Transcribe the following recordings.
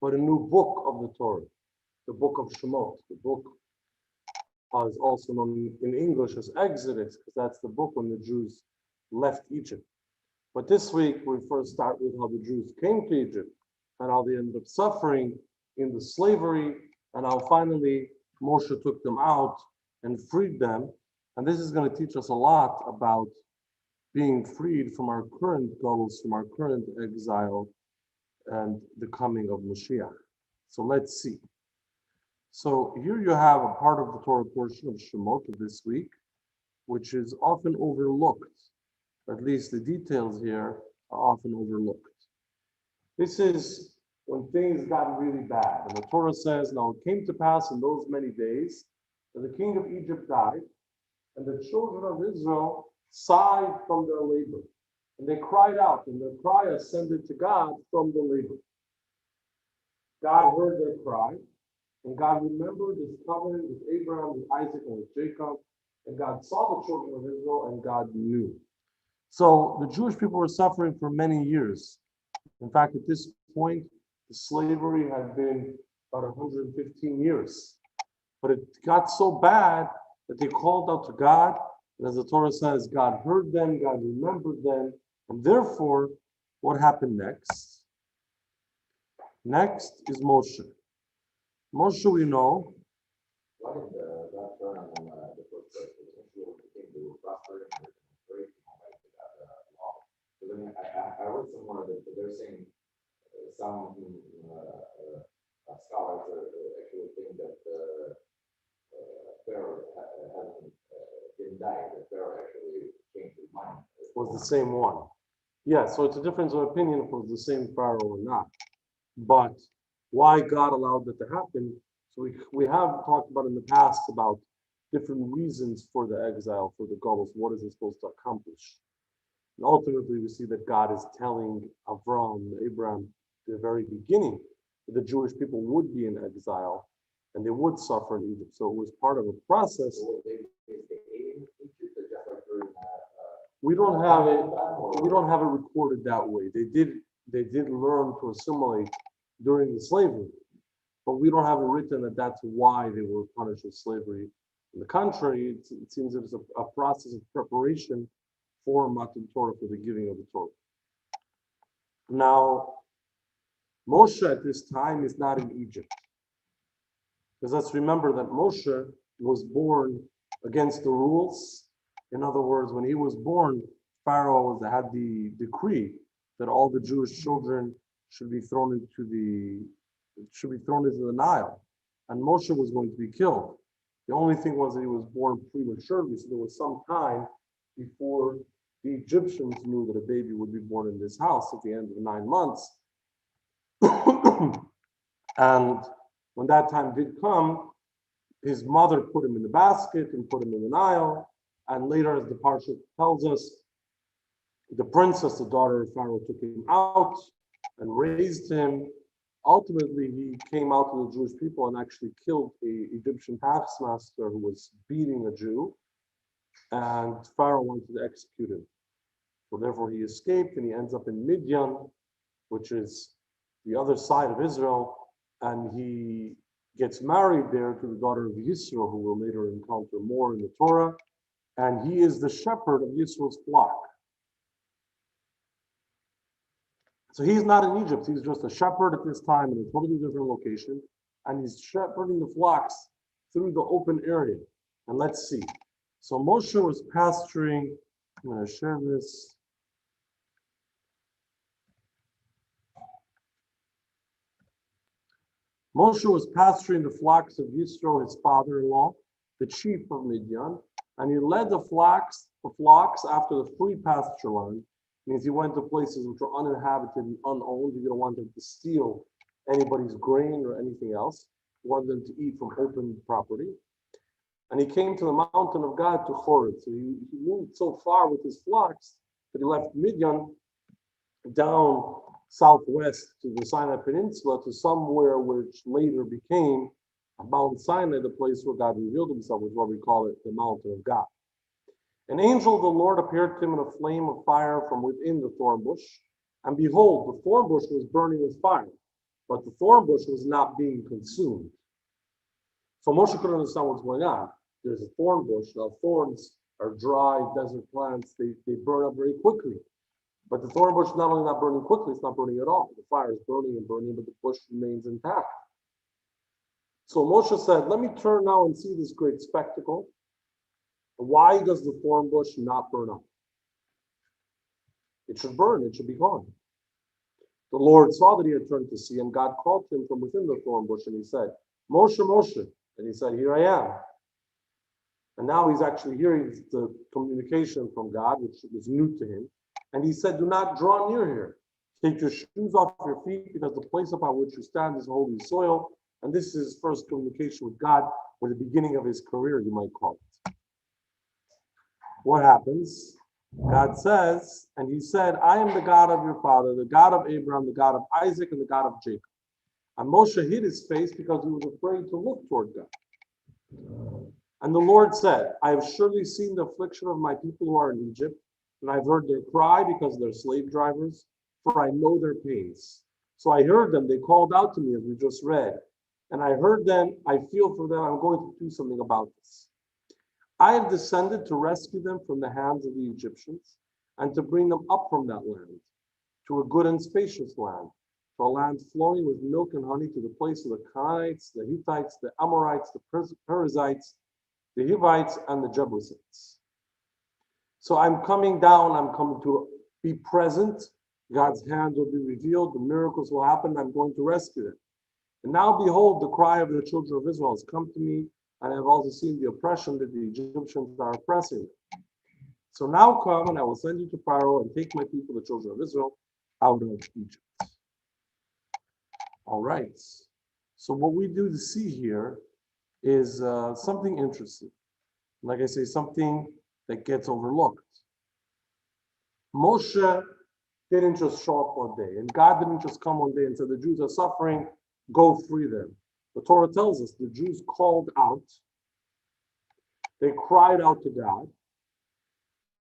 but a new book of the Torah, the book of Shemot. The book is also known in English as Exodus, because that's the book when the Jews left Egypt. But this week, we first start with how the Jews came to Egypt and how they ended up suffering in the slavery, and how finally Moshe took them out and freed them. And this is going to teach us a lot about being freed from our current goals, from our current exile, and the coming of Moshiach. So let's see. So here you have a part of the Torah portion of Shemot of this week, which is often overlooked. Or at least the details here are often overlooked. This is when things got really bad. And the Torah says, now it came to pass in those many days that the king of Egypt died, and the children of Israel sighed from their labor. And they cried out, and their cry ascended to God from the labor. God heard their cry, and God remembered his covenant with Abraham, with Isaac, and with Jacob. And God saw the children of Israel, and God knew. So the Jewish people were suffering for many years. In fact, at this point, the slavery had been about 115 years. But it got so bad that they called out to God. And as the Torah says, God heard them, God remembered them. And therefore, what happened next? Next is Moshe. Moshe, we know. What is that term on the first place? Israel became to prosper and great law. Because I read somewhere that they're saying some scholars actually think that Pharaoh hasn't didn't die. That Pharaoh actually changed his mind. Was the same one. Yeah, so it's a difference of opinion if it was the same Pharaoh or not. But why God allowed that to happen? So we have talked about in the past about different reasons for the exile, for the Golos. What is it supposed to accomplish? And ultimately, we see that God is telling Abraham, at the very beginning, that the Jewish people would be in exile and they would suffer in Egypt. So it was part of a process. So they in Egypt, or just like during We don't have it recorded that way. They did learn to assimilate during the slavery, but we don't have it written that that's why they were punished with slavery. On the contrary, it seems it was a process of preparation for Matan Torah, for the giving of the Torah. Now, Moshe at this time is not in Egypt. Because let's remember that Moshe was born against the rules. In other words, when he was born, Pharaoh had the decree that all the Jewish children should be thrown into the Nile, and Moshe was going to be killed. The only thing was that he was born prematurely, so there was some time before the Egyptians knew that a baby would be born in this house at the end of 9 months. And when that time did come, his mother put him in the basket and put him in the Nile. And later, as the Parsha tells us, the princess, the daughter of Pharaoh, took him out and raised him. Ultimately, he came out to the Jewish people and actually killed an Egyptian taskmaster who was beating a Jew. And Pharaoh wanted to execute him. So therefore, he escaped and he ends up in Midian, which is the other side of Israel. And he gets married there to the daughter of Yisro, who we'll later encounter more in the Torah. And he is the shepherd of Yisro's flock. So he's not in Egypt. He's just a shepherd at this time in a totally different location. And he's shepherding the flocks through the open area. And let's see. So Moshe was pasturing. I'm going to share this. Moshe was pasturing the flocks of Yisro, his father-in-law, the chief of Midian, and he led the flocks after the free pasture land. Means he went to places which were uninhabited and unowned. He didn't want them to steal anybody's grain or anything else. He wanted them to eat from open property. And he came to the mountain of God, to Horeb. So he moved so far with his flocks that he left Midian down southwest to the Sinai Peninsula to somewhere which later became Mount Sinai, the place where God revealed himself, which is what we call it, the mountain of God. An angel of the Lord appeared to him in a flame of fire from within the thorn bush. And behold, the thorn bush was burning with fire. but the thorn bush was not being consumed. So Moshe couldn't understand what's going on. There's a thorn bush. Now thorns are dry desert plants. They burn up very quickly. But the thorn bush is not only not burning quickly, it's not burning at all. The fire is burning and burning, but the bush remains intact. So Moshe said, let me turn now and see this great spectacle. Why does the thorn bush not burn up? It should burn, it should be gone. The Lord saw that he had turned to see, and God called to him from within the thorn bush, and he said, Moshe, Moshe. And he said, here I am. And now he's actually hearing the communication from God, which was new to him. And he said, do not draw near here. Take your shoes off your feet, because the place upon which you stand is holy soil. And this is his first communication with God, or the beginning of his career, you might call it. What happens? God says, and he said, I am the God of your father, the God of Abraham, the God of Isaac, and the God of Jacob. And Moshe hid his face because he was afraid to look toward God. And the Lord said, I have surely seen the affliction of my people who are in Egypt, and I've heard their cry because they're slave drivers, for I know their pains. So I heard them, they called out to me as we just read. And I heard them, I feel for them, I'm going to do something about this. I have descended to rescue them from the hands of the Egyptians and to bring them up from that land to a good and spacious land, to a land flowing with milk and honey, to the place of the Canaanites, the Hittites, the Amorites, the Perizzites, the Hivites, and the Jebusites. So I'm coming down, I'm coming to be present. God's hand will be revealed, the miracles will happen, I'm going to rescue them. And now behold, the cry of the children of Israel has come to me, and I have also seen the oppression that the Egyptians are oppressing them. So now come, and I will send you to Pharaoh and take my people, the children of Israel, out of Egypt. All right. So what we do to see here is something interesting. Like I say, something that gets overlooked. Moshe didn't just show up one day, and God didn't just come one day and say, the Jews are suffering, go free them. The Torah tells us the Jews called out, they cried out to God,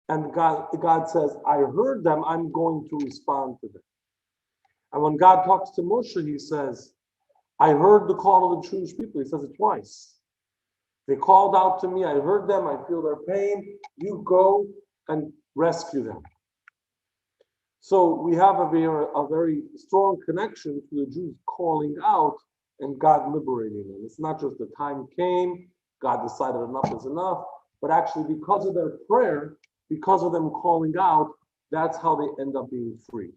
and God says, I heard them, I'm going to respond to them. And when God talks to Moshe, he says, I heard the call of the Jewish people. He says it twice. They called out to me, I heard them, I feel their pain, you go and rescue them. So we have a very strong connection to the Jews calling out and God liberating them. It's not just the time came, God decided enough is enough, but actually because of their prayer, because of them calling out, that's how they end up being free.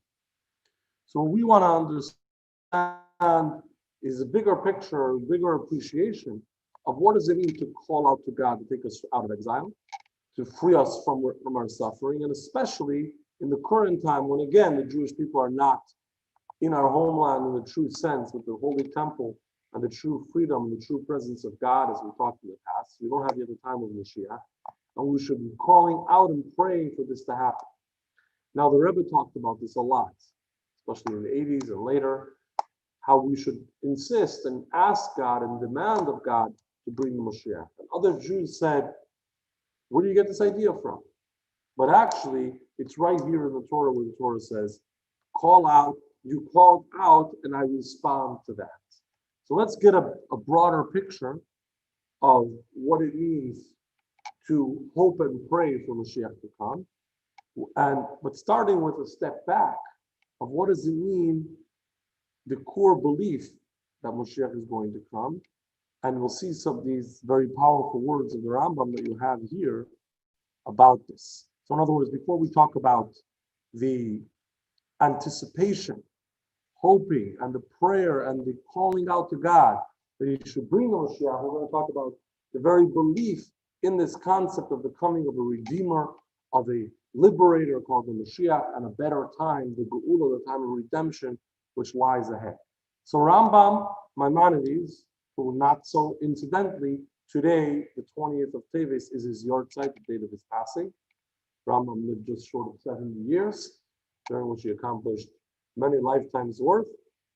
So what we want to understand is a bigger picture, a bigger appreciation of what does it mean to call out to God to take us out of exile, to free us from our suffering, and especially in the current time when, again, the Jewish people are not in our homeland in the true sense with the Holy Temple and the true freedom and the true presence of God as we talked in the past. We don't have yet the time of Moshiach, and we should be calling out and praying for this to happen. Now, the Rebbe talked about this a lot, especially in the 80s and later, how we should insist and ask God and demand of God to bring the Moshiach. And other Jews said, where do you get this idea from? But actually, it's right here in the Torah where the Torah says, call out, you called out, and I respond to that. So let's get a broader picture of what it means to hope and pray for Moshiach to come. But starting with a step back of what does it mean, the core belief that Moshiach is going to come. And we'll see some of these very powerful words of the Rambam that you have here about this. So in other words, before we talk about the anticipation, hoping, and the prayer, and the calling out to God that he should bring the Moshiach, we're going to talk about the very belief in this concept of the coming of a Redeemer, of a liberator called the Moshiach, and a better time, the Geula, the time of redemption, which lies ahead. So Rambam, Maimonides, who not so incidentally, today, the 20th of Teves, is his yahrzeit, the date of his passing. Rambam lived just short of 70 years, during which he accomplished many lifetimes worth.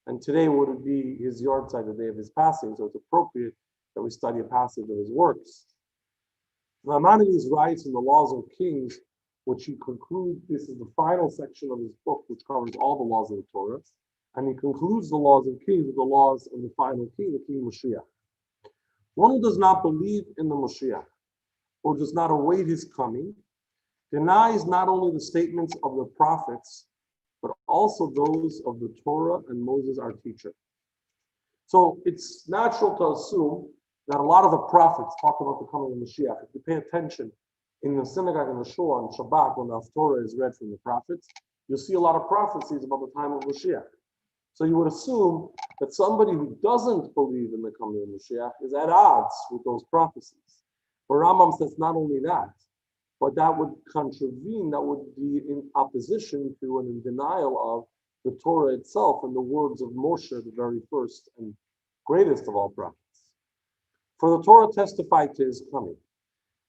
And today would be his yahrzeit, the day of his passing. So it's appropriate that we study a passage of his works. Maimonides writes in the Laws of Kings, which he concludes, this is the final section of his book, which covers all the laws of the Torah. And he concludes the laws of kings with the laws of the final king, the king Moshiach. One who does not believe in the Moshiach or does not await his coming denies not only the statements of the prophets, but also those of the Torah and Moses, our teacher. So it's natural to assume that a lot of the prophets talk about the coming of Mashiach. If you pay attention in the synagogue in the shul on Shabbat, when the Torah is read from the prophets, you'll see a lot of prophecies about the time of Mashiach. So you would assume that somebody who doesn't believe in the coming of Mashiach is at odds with those prophecies. But Rambam says not only that, but that would contravene, that would be in opposition to and in denial of the Torah itself and the words of Moshe, the very first and greatest of all prophets. For the Torah testified to his coming.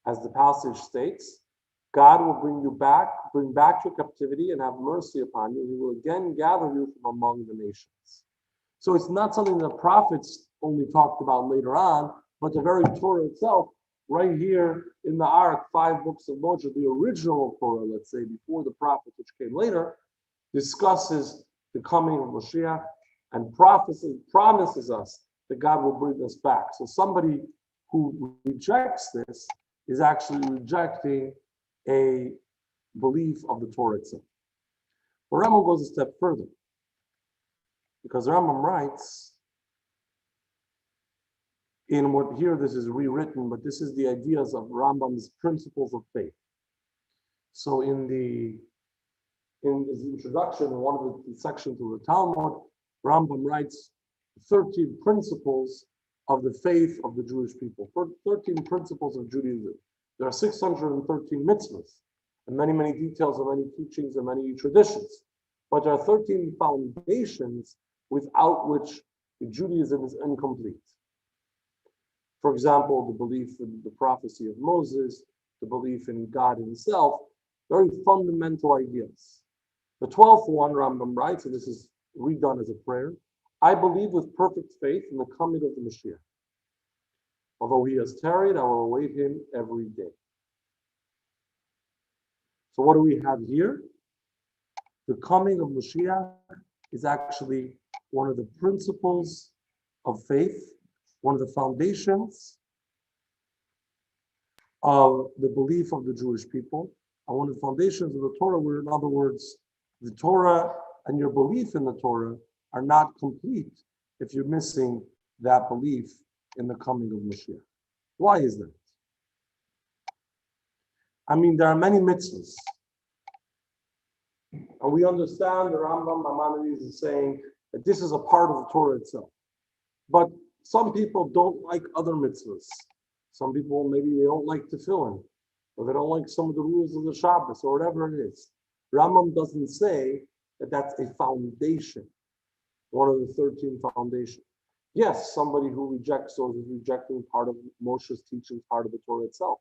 As the passage states, God will bring back your captivity and have mercy upon you. He will again gather you from among the nations. So it's not something the prophets only talked about later on, but the very Torah itself, right here in the Ark, 5 books of Moshe, the original Torah, let's say, before the prophets, which came later, discusses the coming of Moshiach and promises us that God will bring us back. So somebody who rejects this is actually rejecting a belief of the Torah itself. But Rambam goes a step further, because Rambam writes, in what here this is rewritten, but this is the ideas of Rambam's principles of faith. So in his introduction, in one of the sections of the Talmud, Rambam writes 13 principles of the faith of the Jewish people, 13 principles of Judaism. There are 613 mitzvahs, and many, many details and many teachings and many traditions. But there are 13 foundations without which Judaism is incomplete. For example, the belief in the prophecy of Moses, the belief in God himself, very fundamental ideas. The 12th one, Rambam writes, and this is redone as a prayer, I believe with perfect faith in the coming of the Moshiach. Although he has tarried, I will await him every day. So what do we have here? The coming of Moshiach is actually one of the principles of faith, one of the foundations of the belief of the Jewish people, and one of the foundations of the Torah, where in other words, the Torah and your belief in the Torah are not complete if you're missing that belief in the coming of Moshiach. Why is that? I mean, there are many mitzvahs. And we understand the Rambam Maimonides is saying that this is a part of the Torah itself. But some people don't like other mitzvahs. Some people, maybe they don't like tefillin, or they don't like some of the rules of the Shabbos, or whatever it is. Rambam doesn't say that that's a foundation, one of the 13 foundations. Yes, somebody who rejects those is rejecting part of Moshe's teaching, part of the Torah itself.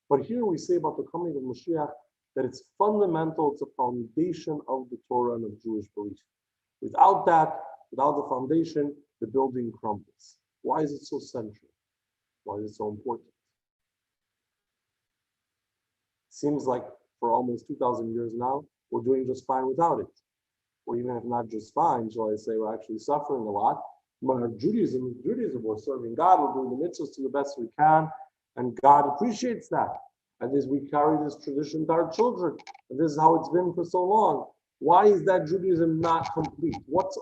But here we say about the coming of Moshiach that it's fundamental, it's a foundation of the Torah and of Jewish belief. Without that, without the foundation, the building crumbles. Why is it so central? Why is it so important? Seems like for almost 2,000 years now, we're doing just fine without it. Or even if not just fine, shall I say, we're actually suffering a lot. But Judaism, we're serving God, we're doing the mitzvahs to the best we can, and God appreciates that. And as we carry this tradition to our children, and this is how it's been for so long. Why is that Judaism not complete? What's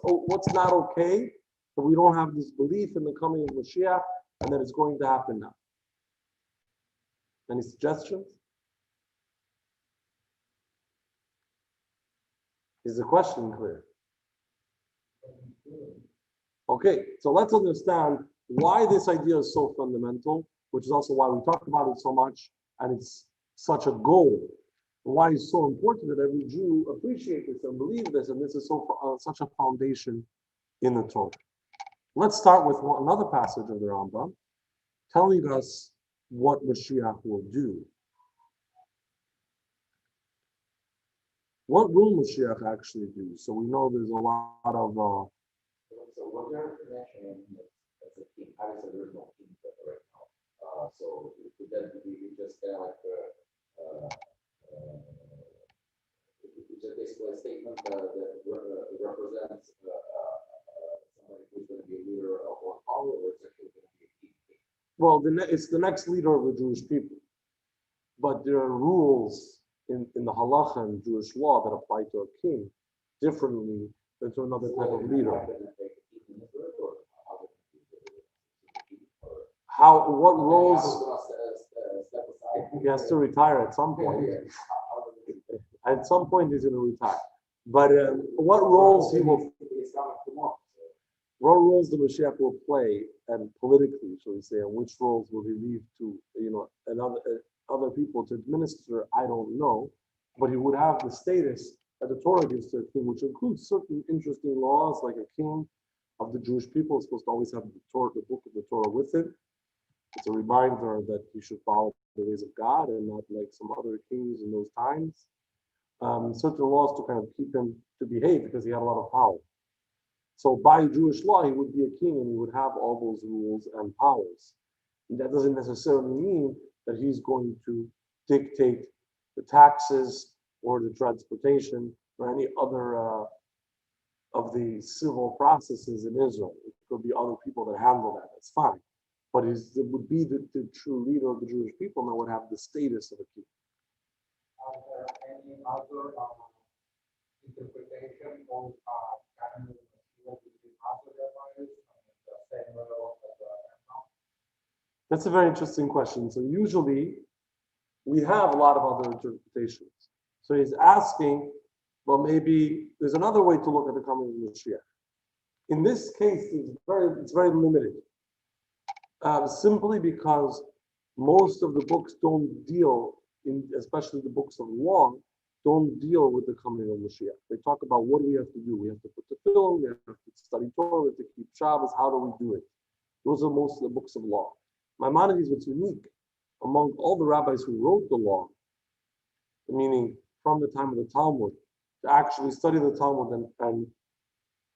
not okay? That we don't have this belief in the coming of Mashiach and that it's going to happen now. Any suggestions? Is the question clear? Okay, so let's understand why this idea is so fundamental, which is also why we talk about it so much, and it's such a goal. Why it's so important that every Jew appreciate this and believe this, and this is such a foundation in the Torah. Let's start with another passage of the Rambam, telling us what Mashiach will do. What will Mashiach actually do? So we know there's a lot of So what they're mentioning as a king, obviously there's no king right now. So could that be just kind of like it's just basically a statement that represents leader of one power, or it's actually going to be a king? Well, it's the next leader of the Jewish people. But there are rules in the halacha and Jewish law that apply to a king differently than to another type of leader. What roles? He has to retire at some point. At some point, he's going to retire. But what roles he will? What roles the Moshiach will play, and politically, shall we say, and which roles will he leave to, other people to administer? I don't know, but he would have the status that the Torah gives to a king, which includes certain interesting laws, like a king of the Jewish people is supposed to always have the book of the Torah with him. It's a reminder that he should follow the ways of God and not like some other kings in those times. Certain laws to kind of keep him to behave because he had a lot of power. So by Jewish law, he would be a king and he would have all those rules and powers. And that doesn't necessarily mean that he's going to dictate the taxes or the transportation or any other of the civil processes in Israel. It could be other people that handle that. That's fine. But it would be the true leader of the Jewish people that would have the status of a king. Are there any other interpretation of canon between other rabbis and the same level of the That's a very interesting question. So usually we have a lot of other interpretations. So he's asking, well, maybe there's another way to look at the coming of Moshiach. In this case, it's very limited. Simply because most of the books don't deal, especially the books of law, don't deal with the coming of Moshiach. They talk about what do we have to do. We have to put the tefillin, we have to study Torah, we have to keep Shabbos. How do we do it? Those are most of the books of law. Maimonides, what's unique among all the rabbis who wrote the law, meaning from the time of the Talmud, to actually study the Talmud and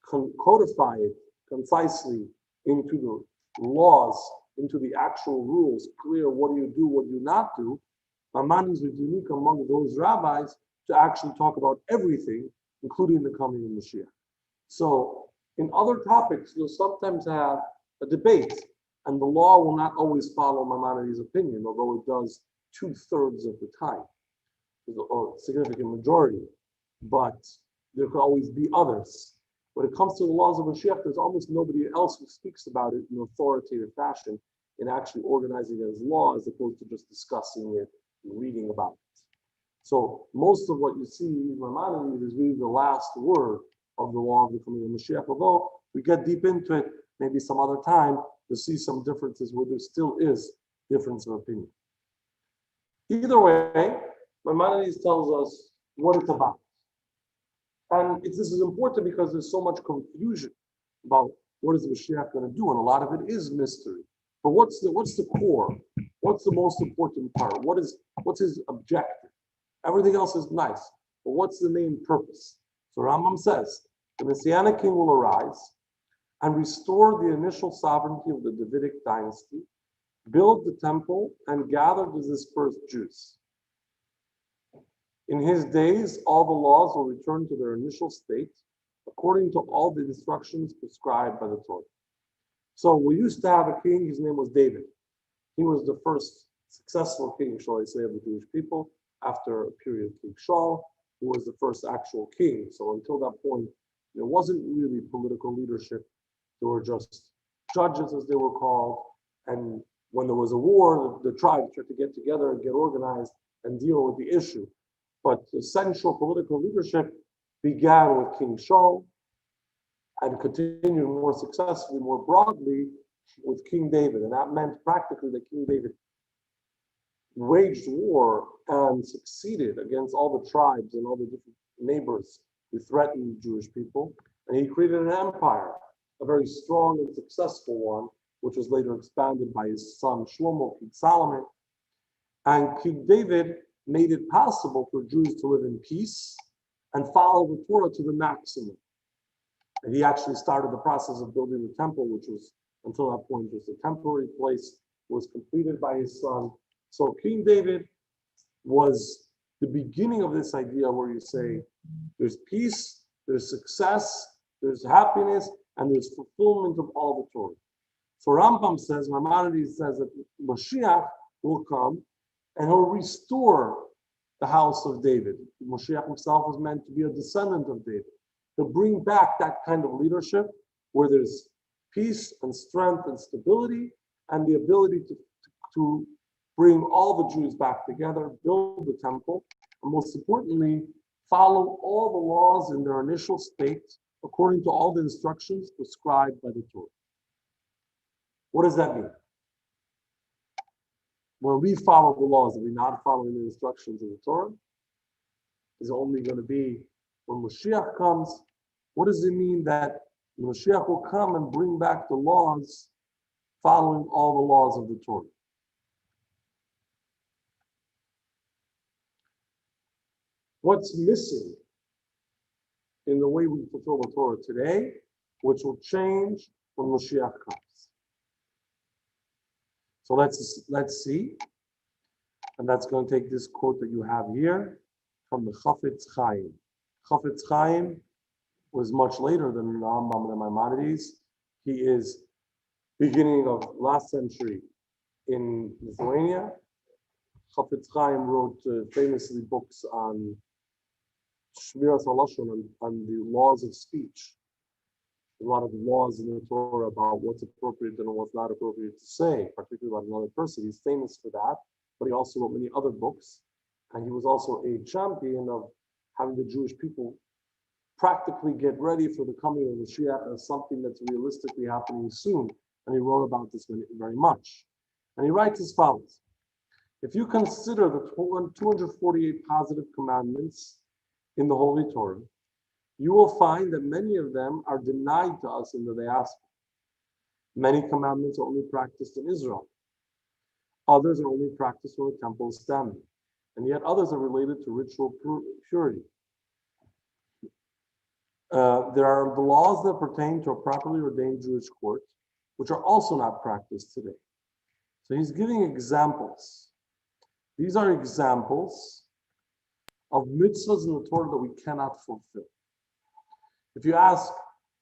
codify it concisely into the laws, into the actual rules, clear what do you do, what do you not do. Maimonides was unique among those rabbis to actually talk about everything, including the coming of Moshiach. So in other topics, you'll sometimes have a debate, and the law will not always follow Maimonides' opinion, although it does 2/3 of the time, or a significant majority. But there could always be others. When it comes to the laws of Moshiach, there's almost nobody else who speaks about it in an authoritative fashion in actually organizing it as law, as opposed to just discussing it and reading about it. So most of what you see in Maimonides is really the last word of the law of the coming of Moshiach. Although we get deep into it, maybe some other time, you'll see some differences where there still is difference of opinion. Either way, Maimonides tells us what it's about. And this is important because there's so much confusion about what is Moshiach going to do, and a lot of it is mystery. But what's the core? What's the most important part? What's his objective? Everything else is nice, but what's the main purpose? So Rambam says the Messianic king will arise and restore the initial sovereignty of the Davidic dynasty, build the temple, and gather the dispersed Jews. In his days, all the laws will return to their initial state, according to all the instructions prescribed by the Torah. So we used to have a king, his name was David. He was the first successful king, shall I say, of the Jewish people, after a period of King Shaul, who was the first actual king. So until that point, there wasn't really political leadership. There were just judges, as they were called. And when there was a war, the tribes tried to get together and get organized and deal with the issue. But the central political leadership began with King Shaul and continued more successfully, more broadly, with King David. And that meant practically that King David waged war and succeeded against all the tribes and all the different neighbors who threatened Jewish people. And he created an empire, a very strong and successful one, which was later expanded by his son Shlomo, King Solomon. And King David made it possible for Jews to live in peace and follow the Torah to the maximum. And he actually started the process of building the temple, which was, until that point, just a temporary place, was completed by his son. So King David was the beginning of this idea where you say, there's peace, there's success, there's happiness, and there's fulfillment of all the Torah. So Rambam says, Maimonides says that Moshiach will come and he'll restore the house of David. Moshiach himself is meant to be a descendant of David. He'll bring back that kind of leadership where there's peace and strength and stability and the ability to bring all the Jews back together, build the temple, and most importantly, follow all the laws in their initial state according to all the instructions prescribed by the Torah. What does that mean? When we follow the laws, are we not following the instructions of the Torah? Is it only going to be when Moshiach comes? What does it mean that Moshiach will come and bring back the laws following all the laws of the Torah? What's missing in the way we fulfill the Torah today, which will change when Moshiach comes? So let's see, and that's going to take this quote that you have here from the Chafetz Chaim. Chafetz Chaim was much later than Rambam and Maimonides. He is beginning of last century in Lithuania. Chafetz Chaim wrote famously books on Shmiras HaLashon, on the laws of speech. A lot of laws in the Torah about what's appropriate and what's not appropriate to say, particularly about another person. He's famous for that, but he also wrote many other books. And he was also a champion of having the Jewish people practically get ready for the coming of the Mashiach as something that's realistically happening soon. And he wrote about this very much. And he writes as follows. If you consider the 248 positive commandments in the Holy Torah, you will find that many of them are denied to us in the diaspora. Many commandments are only practiced in Israel. Others are only practiced when the temple is standing. And yet others are related to ritual purity. There are the laws that pertain to a properly ordained Jewish court, which are also not practiced today. So he's giving examples. These are examples of mitzvahs in the Torah that we cannot fulfill. If you ask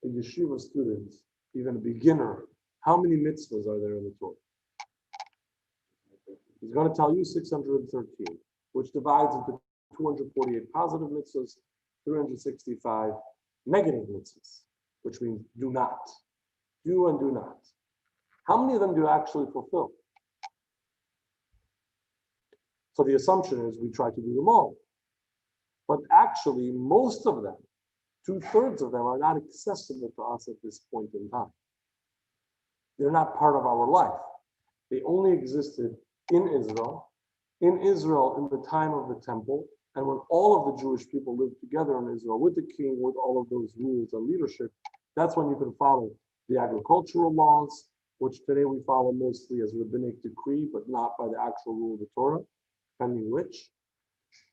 a yeshiva student, even a beginner, how many mitzvahs are there in the Torah? He's going to tell you 613, which divides into 248 positive mitzvahs, 365 negative mitzvahs, which means do not. Do and do not. How many of them do you actually fulfill? So the assumption is we try to do them all. But actually, most of them, 2/3 of them, are not accessible to us at this point in time. They're not part of our life. They only existed in Israel in the time of the temple, and when all of the Jewish people lived together in Israel with the king, with all of those rules and leadership, that's when you can follow the agricultural laws, which today we follow mostly as rabbinic decree, but not by the actual rule of the Torah, depending which.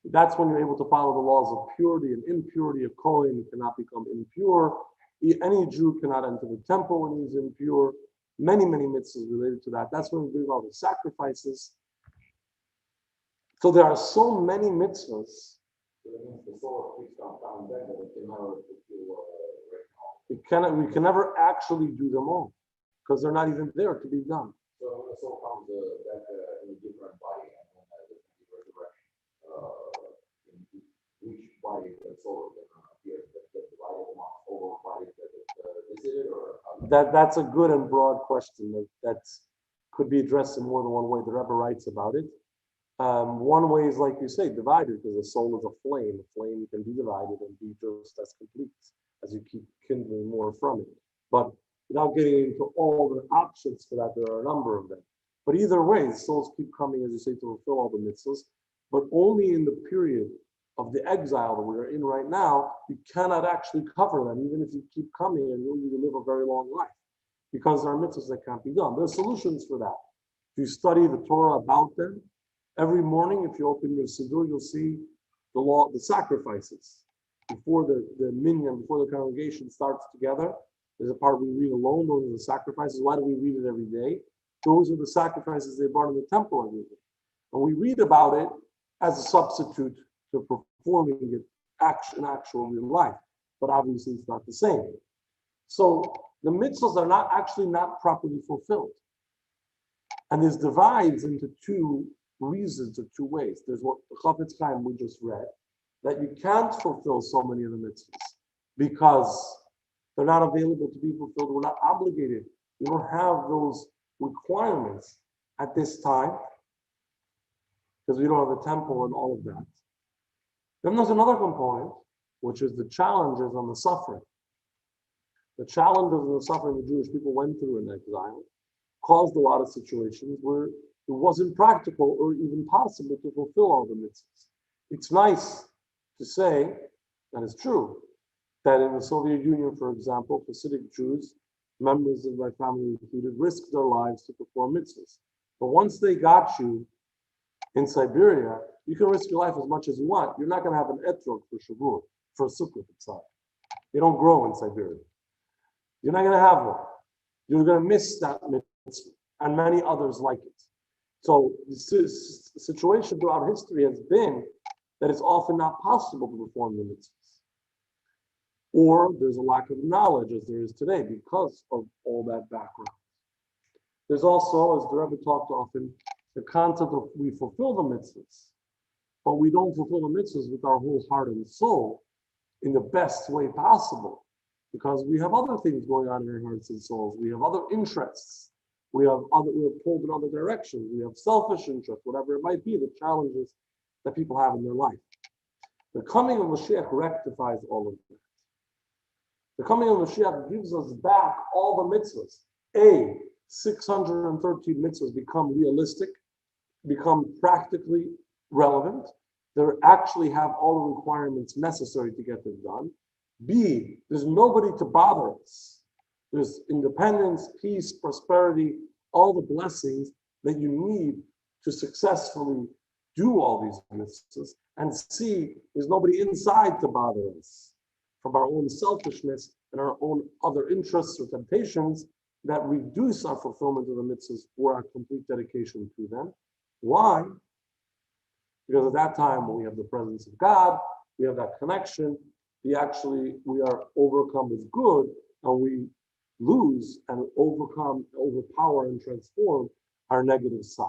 That's when you're able to follow the laws of purity and impurity. A Kohen cannot become impure. Any Jew cannot enter the temple when he's impure. Many, many mitzvahs related to that. That's when we bring all the sacrifices. So there are so many mitzvahs. We can never actually do them all because they're not even there to be done. So the soul comes back in a different body and then a different resurrection. Which body that soul appears that divided amongst all bodies that visited, or that's a good and broad question that could be addressed in more than one way. The Rebbe writes about it. One way is, like you say, divided, because the soul is a flame. A flame can be divided and be just as complete as you keep kindling more from it. But without getting into all the options for that, there are a number of them. But either way, the souls keep coming, as you say, to fulfill all the mitzvahs, but only in the period of the exile that we're in right now, you cannot actually cover them, even if you keep coming and you live a very long life, because there are mitzvahs that can't be done. There are solutions for that. If you study the Torah about them, every morning, if you open your Siddur, you'll see the law, the sacrifices. Before the minyan, before the congregation starts together, there's a part we read alone. Those are the sacrifices. Why do we read it every day? Those are the sacrifices they brought in the temple every day. And we read about it as a substitute to performing it in actual real life. But obviously it's not the same. So the mitzvahs are not actually not properly fulfilled. And this divides into two reasons or two ways. There's what the Chafetz Chaim we just read, that you can't fulfill so many of the mitzvahs because they're not available to be fulfilled. We're not obligated. We don't have those requirements at this time because we don't have a temple and all of that. Then there's another component, which is the challenges on the suffering. The challenges and the suffering the Jewish people went through in exile caused a lot of situations where it wasn't practical or even possible to fulfill all the mitzvahs. It's nice to say, and it's true, that in the Soviet Union, for example, Hasidic Jews, members of my family included, risked their lives to perform mitzvahs. But once they got you in Siberia, you can risk your life as much as you want. You're not going to have an etrog for Shavuot, for a sukkah inside. They don't grow in Siberia. You're not going to have one. You're going to miss that mitzvah and many others like it. So the situation throughout history has been that it's often not possible to perform the mitzvahs. Or there's a lack of knowledge as there is today because of all that background. There's also, as the Rebbe talked often, the concept of we fulfill the mitzvahs, but we don't fulfill the mitzvahs with our whole heart and soul in the best way possible because we have other things going on in our hearts and souls. We have other interests. We're pulled in other directions. We have selfish interests, whatever it might be, the challenges that people have in their life. The coming of Moshiach rectifies all of that. The coming of Moshiach gives us back all the mitzvahs. 613 mitzvahs become realistic, become practically relevant. They actually have all the requirements necessary to get them done. B, there's nobody to bother us. There's independence, peace, prosperity, all the blessings that you need to successfully do all these mitzvahs. And C, there's nobody inside to bother us from our own selfishness and our own other interests or temptations that reduce our fulfillment of the mitzvahs or our complete dedication to them. Why? Because at that time, when we have the presence of God, we have that connection, we are overcome with good, and we lose and overpower and transform our negative side.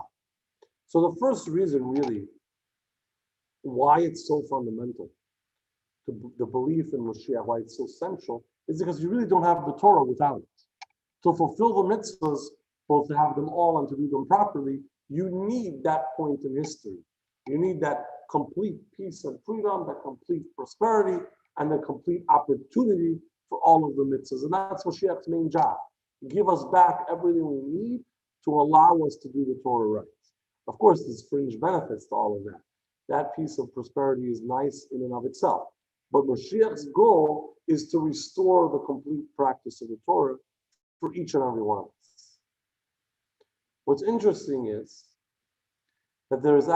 So the first reason really why it's so fundamental, to the belief in Moshiach, why it's so central, is because you really don't have the Torah without it. To fulfill the mitzvahs, both to have them all and to do them properly, you need that point in history. You need that complete peace and freedom, that complete prosperity, and the complete opportunity for all of the mitzvahs. And that's Moshiach's main job. Give us back everything we need to allow us to do the Torah right. Of course, there's fringe benefits to all of that. That piece of prosperity is nice in and of itself. But Moshiach's goal is to restore the complete practice of the Torah for each and every one of us. What's interesting is that there's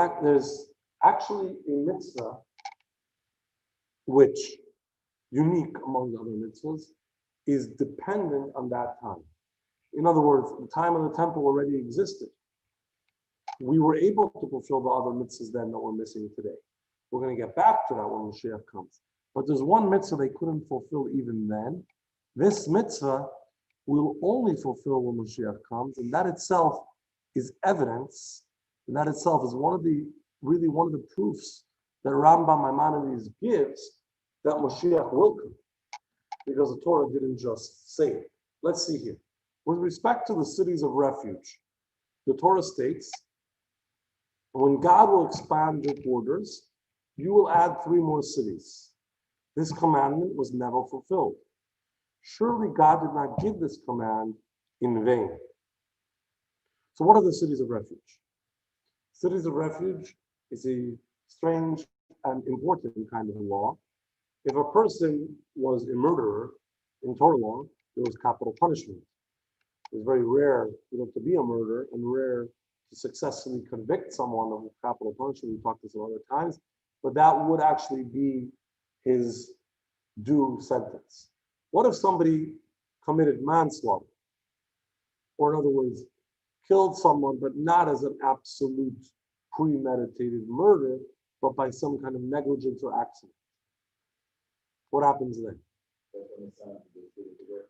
actually a mitzvah which, unique among the other mitzvahs, is dependent on that time. In other words, the time of the temple already existed. We were able to fulfill the other mitzvahs then that we're missing today. We're going to get back to that when Mashiach comes. But there's one mitzvah they couldn't fulfill even then. This mitzvah will only fulfill when Mashiach comes, and that itself is evidence, and that itself is one of the proofs that Rambam Maimonides gives that Mashiach will come, because the Torah didn't just say it. Let's see here. With respect to the cities of refuge, the Torah states, when God will expand your borders, you will add 3 more cities. This commandment was never fulfilled. Surely God did not give this command in vain. So what are the cities of refuge? Cities of refuge is a strange and important kind of law. If a person was a murderer in Torah law, there was capital punishment. It was very rare to be a murderer and rare to successfully convict someone of capital punishment. We talked this some other times, but that would actually be his due sentence. What if somebody committed manslaughter? Or in other words, killed someone, but not as an absolute premeditated murder, but by some kind of negligence or accident? What happens then?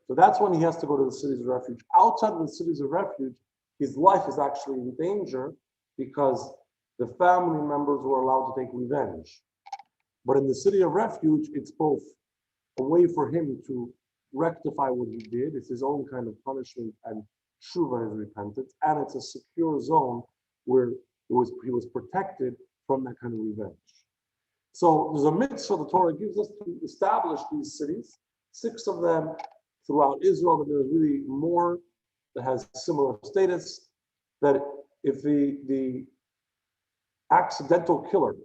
So that's when he has to go to the cities of refuge. Outside of the cities of refuge, his life is actually in danger because the family members were allowed to take revenge. But in the city of refuge, it's both a way for him to rectify what he did. It's his own kind of punishment and tshuva, his repentance, and it's a secure zone where he was protected from that kind of revenge. So there's a mitzvah the Torah gives us to establish these cities, 6 of them throughout Israel, but there's really more that has similar status, that if the accidental killer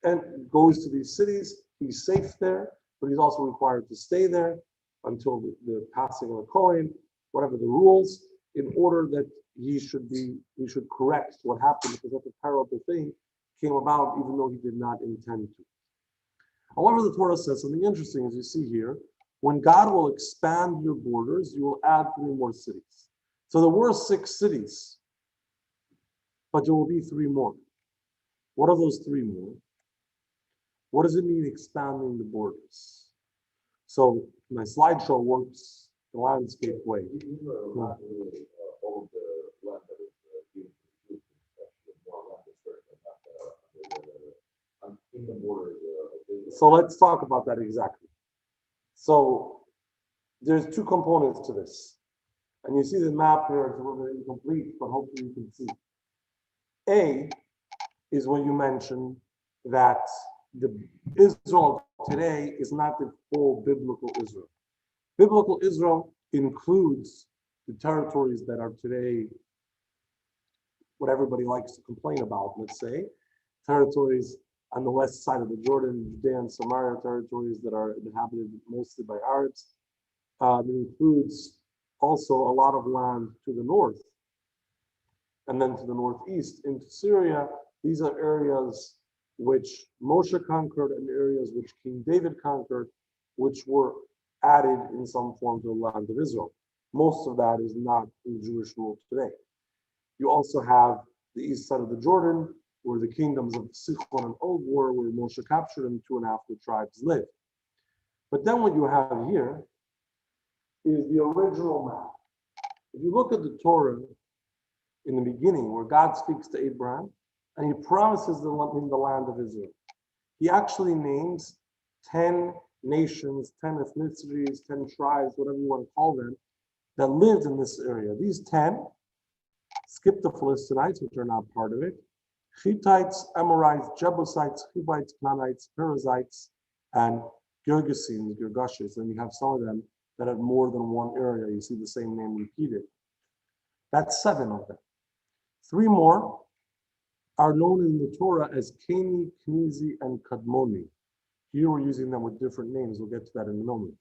and goes to these cities, he's safe there, but he's also required to stay there until the passing of the coin, whatever the rules, in order that he should correct what happened, because that the terrible thing came about even though he did not intend to. However, the Torah says something interesting, as you see here. When God will expand your borders, you will add 3 more cities. So there were 6 cities, but there will be 3 more. What are those 3 more? What does it mean expanding the borders? So my slideshow works the landscape way. These are not really all the land that is given to the Jews, actually more land is certainly not in the borders of Israel. So let's talk about that exactly. So there's 2 components to this. And you see the map here, it's a little bit incomplete, but hopefully you can see. A is when you mention that the Israel today is not the full biblical Israel. Biblical Israel includes the territories that are today what everybody likes to complain about, let's say, territories on the west side of the Jordan, Judea and Samaria, territories that are inhabited mostly by Arabs. It includes also a lot of land to the north, and then to the northeast into Syria. These are areas which Moshe conquered and areas which King David conquered, which were added in some form to the land of Israel. Most of that is not in Jewish rule today. You also have the east side of the Jordan, where the kingdoms of Sichon and Og were, where Moshe captured and 2.5 tribes lived. But then what you have here is the original map. If you look at the Torah in the beginning, where God speaks to Abraham, and he promises him the land of Israel, he actually names 10 nations, 10 ethnicities, 10 tribes, whatever you want to call them, that lived in this area. These 10, skip the Philistinites, which are not part of it, Hittites, Amorites, Jebusites, Hivites, Canaanites, Perizzites, and Girgasines, Girgashes, and you have some of them that have more than one area. You see the same name repeated. That's 7 of them. 3 more are known in the Torah as Keni, Knizi, and Kadmoni. Here we're using them with different names. We'll get to that in a moment.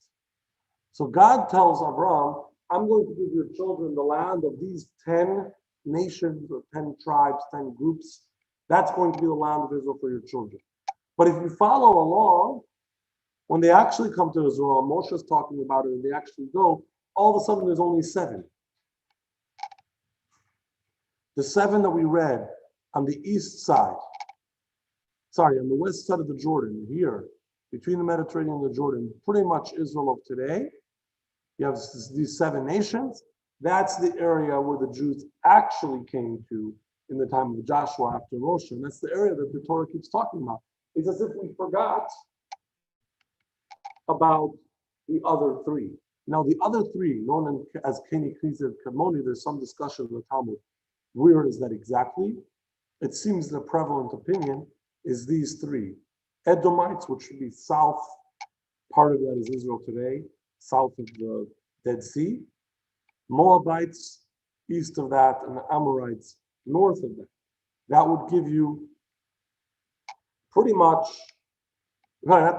So God tells Abraham, I'm going to give your children the land of these 10 nations or 10 tribes, 10 groups. That's going to be the land of Israel for your children. But if you follow along, when they actually come to Israel, and Moshe is talking about it, and they actually go, all of a sudden there's only 7. The 7 that we read on the east side, on the west side of the Jordan, here, between the Mediterranean and the Jordan, pretty much Israel of today. You have these 7 nations. That's the area where the Jews actually came to in the time of Joshua after Moshe. And that's the area that the Torah keeps talking about. It's as if we forgot about the other 3. Now, the other 3, known as Keni, Knizi, and Kadmoni, there's some discussion in the Talmud. Where is that exactly? It seems the prevalent opinion is these 3. Edomites, which would be south, part of that is Israel today, south of the Dead Sea. Moabites, east of that, and the Amorites, north of that. That would give you pretty much, not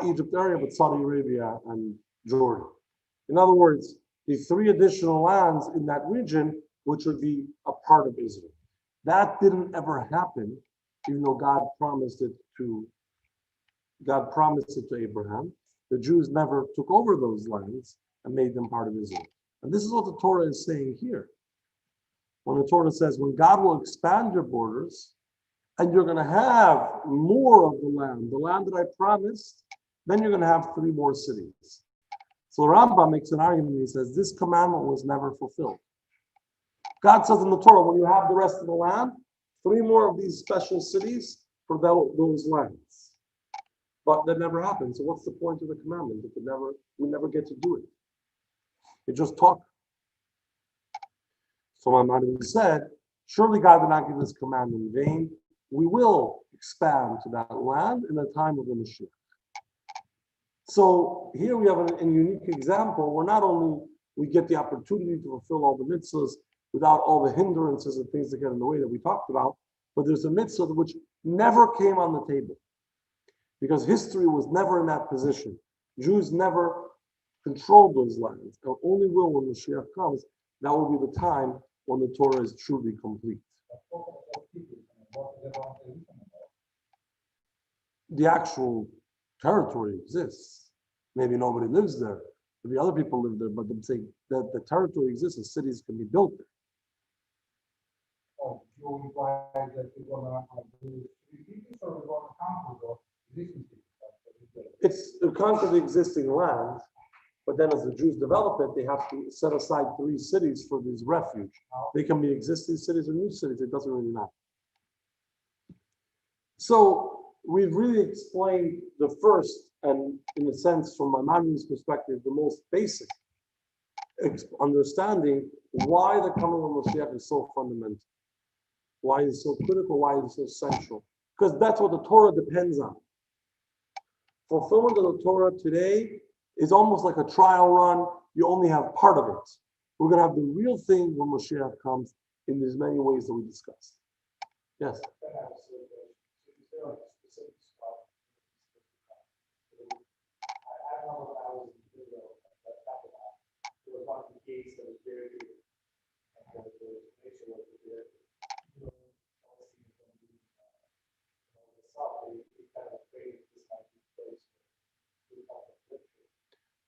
Egypt area, but Saudi Arabia and Jordan. In other words, the 3 additional lands in that region, which would be a part of Israel. That didn't ever happen, even though God promised it to Abraham. The Jews never took over those lands and made them part of Israel. And this is what the Torah is saying here. When the Torah says, when God will expand your borders and you're going to have more of the land that I promised, then you're going to have 3 more cities. So Rambam makes an argument. He says this commandment was never fulfilled. God says in the Torah, when you have the rest of the land, 3 more of these special cities for those lands. But that never happened. So what's the point of the commandment? We never get to do it. It just talk. So Maimonides said, surely God did not give this command in vain. We will expand to that land in the time of the Moshiach. So here we have a unique example where not only we get the opportunity to fulfill all the mitzvahs without all the hindrances and things that get in the way that we talked about, but there's a mitzvah which never came on the table because history was never in that position. Jews never controlled those lands, and only will when Moshiach comes. That will be the time when the Torah is truly complete. The actual territory exists. Maybe nobody lives there. Maybe other people live there, but I'm saying that the territory exists and cities can be built there. Oh, you imply that you're gonna do 3 cities or you're gonna conquer the existing cities? It's to conquer the existing land, but then as the Jews develop it, they have to set aside 3 cities for this refuge. They can be existing cities or new cities, it doesn't really matter. So we've really explained the first, and in a sense, from Maimonides' perspective, the most basic understanding why the coming of Moshiach is so fundamental, why it's so critical, why it's so central. Because that's what the Torah depends on. Fulfillment of the Torah today is almost like a trial run. You only have part of it. We're going to have the real thing when Moshiach comes in as many ways that we discussed. Yes?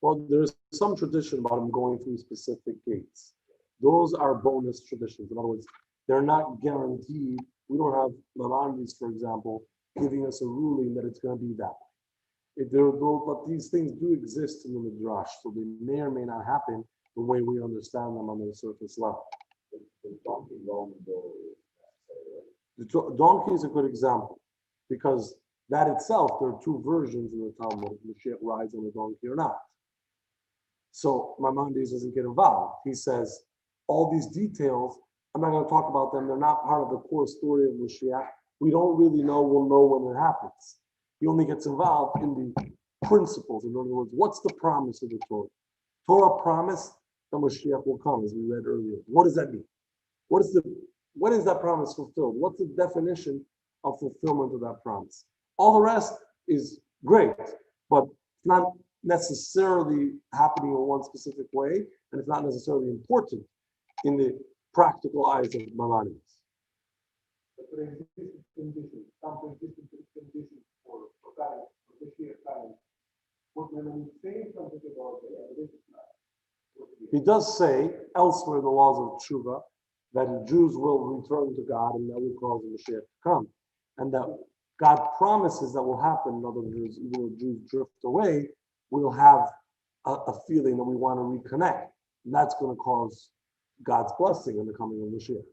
Well, there's some tradition about him going through specific gates. Those are bonus traditions. In other words, they're not guaranteed. We don't have Maimonides, for example, giving us a ruling that it's going to be that way. But these things do exist in the Midrash, so they may or may not happen the way we understand them on the surface level. The donkey Roman door is necessary, right? The donkey is a good example because that itself, there are 2 versions in the Talmud: Moshiach rides on a donkey or not. So Maimonides doesn't get involved. He says, all these details, I'm not going to talk about them. They're not part of the core story of Moshiach. We don't really know. We'll know when it happens. He only gets involved in the principles. In other words, what's the promise of the Torah? Torah promised that Moshiach will come, as we read earlier. What does that mean? When is that promise fulfilled? What's the definition of fulfillment of that promise? All the rest is great, but it's not necessarily happening in one specific way, and it's not necessarily important in the practical eyes of Maimonides. But there existing conditions, some existing conditions for coming, for this year coming. What Maimonides say something about the evidence? He does say elsewhere in the laws of Tshuva that the Jews will return to God and that will cause the Moshiach to come. And that God promises that will happen. In other words, even though Jews drift away, we'll have a feeling that we want to reconnect. And that's going to cause God's blessing in the coming of Moshiach.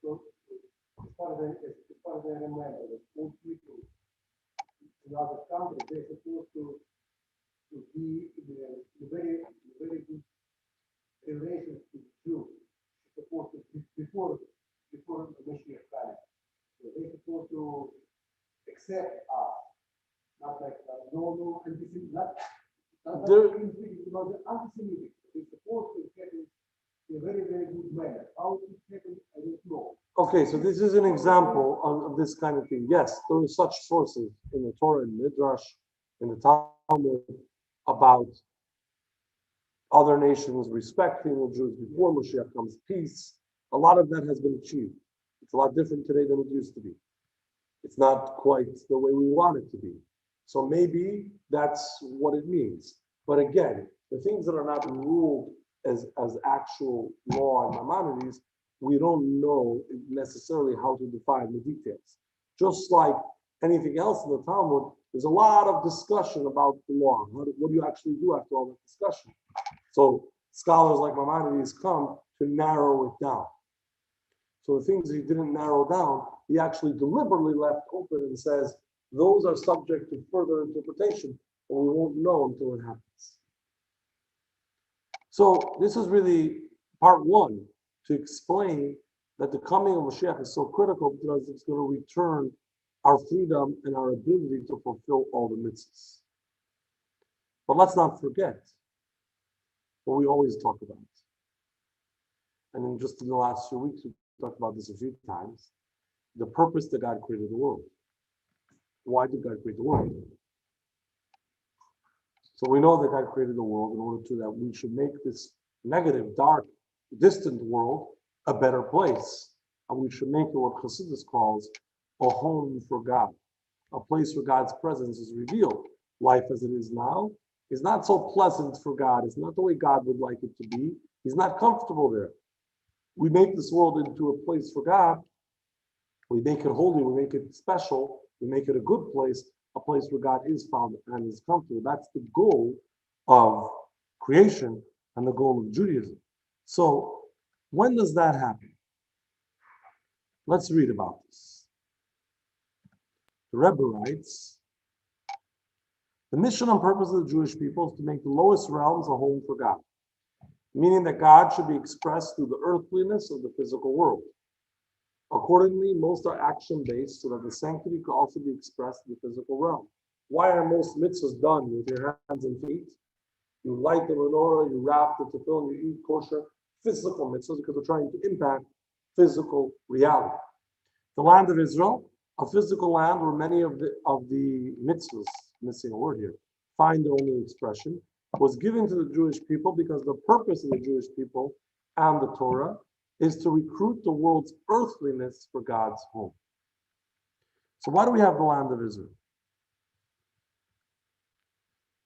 So, as far as I remember, the poor people in other countries, they're supposed to be in a very good relations with Jews. Supposed to before the Moshiach time. So they're supposed to accept us, not like no anti-Semitic, not anti-Semitic. They're supposed to accept it in a very good manner. How it happens, I don't know. Okay, so this is an example of this kind of thing. Yes, there are such sources in the Torah, in Midrash, in the Talmud about other nations respecting the Jews before Moshiach comes, peace. A lot of that has been achieved. It's a lot different today than it used to be. It's not quite the way we want it to be. So maybe that's what it means. But again, the things that are not ruled as actual law in Maimonides, we don't know necessarily how to define the details. Just like anything else in the Talmud, there's a lot of discussion about the law. What do you actually do after all that discussion? So scholars like Maimonides come to narrow it down. So the things he didn't narrow down, he actually deliberately left open and says, those are subject to further interpretation, and we won't know until it happens. So this is really part one, to explain that the coming of Moshiach is so critical because it's going to return our freedom and our ability to fulfill all the mitzvahs. But let's not forget what we always talk about. And then just in the last few weeks, we talked about this a few times. The purpose that God created the world. Why did God create the world? So we know that God created the world in order to that we should make this negative, dark, distant world a better place. And we should make it what Chassidus calls a home for God, a place where God's presence is revealed. Life as it is now is not so pleasant for God. It's not the way God would like it to be. He's not comfortable there. We make this world into a place for God. We make it holy. We make it special. We make it a good place, a place where God is found and is comfortable. That's the goal of creation and the goal of Judaism. So when does that happen? Let's read about this. The Rebbe writes, the mission and purpose of the Jewish people is to make the lowest realms a home for God, meaning that God should be expressed through the earthliness of the physical world. Accordingly, most are action-based so that the sanctity can also be expressed in the physical realm. Why are most mitzvahs done with your hands and feet? You light the menorah, you wrap the tefillin, you eat kosher, physical mitzvahs, because we're trying to impact physical reality. The land of Israel, a physical land where many of the mitzvahs, missing a word here, find their only expression, was given to the Jewish people because the purpose of the Jewish people and the Torah is to recruit the world's earthliness for God's home. So why do we have the land of Israel?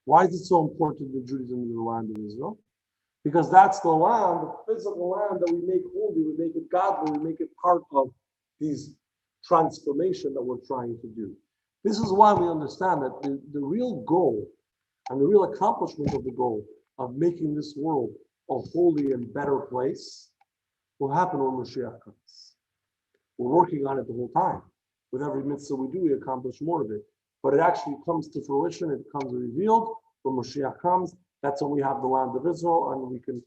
Why is it so important that Judaism is the land of Israel? Because that's the land, the physical land that we make holy, we make it godly, we make it part of these transformation that we're trying to do. This is why we understand that the real goal and the real accomplishment of the goal of making this world a holy and better place will happen when Moshiach comes. We're working on it the whole time. With every mitzvah we do, we accomplish more of it. But it actually comes to fruition, it becomes revealed when Moshiach comes. That's when we have the land of Israel and we can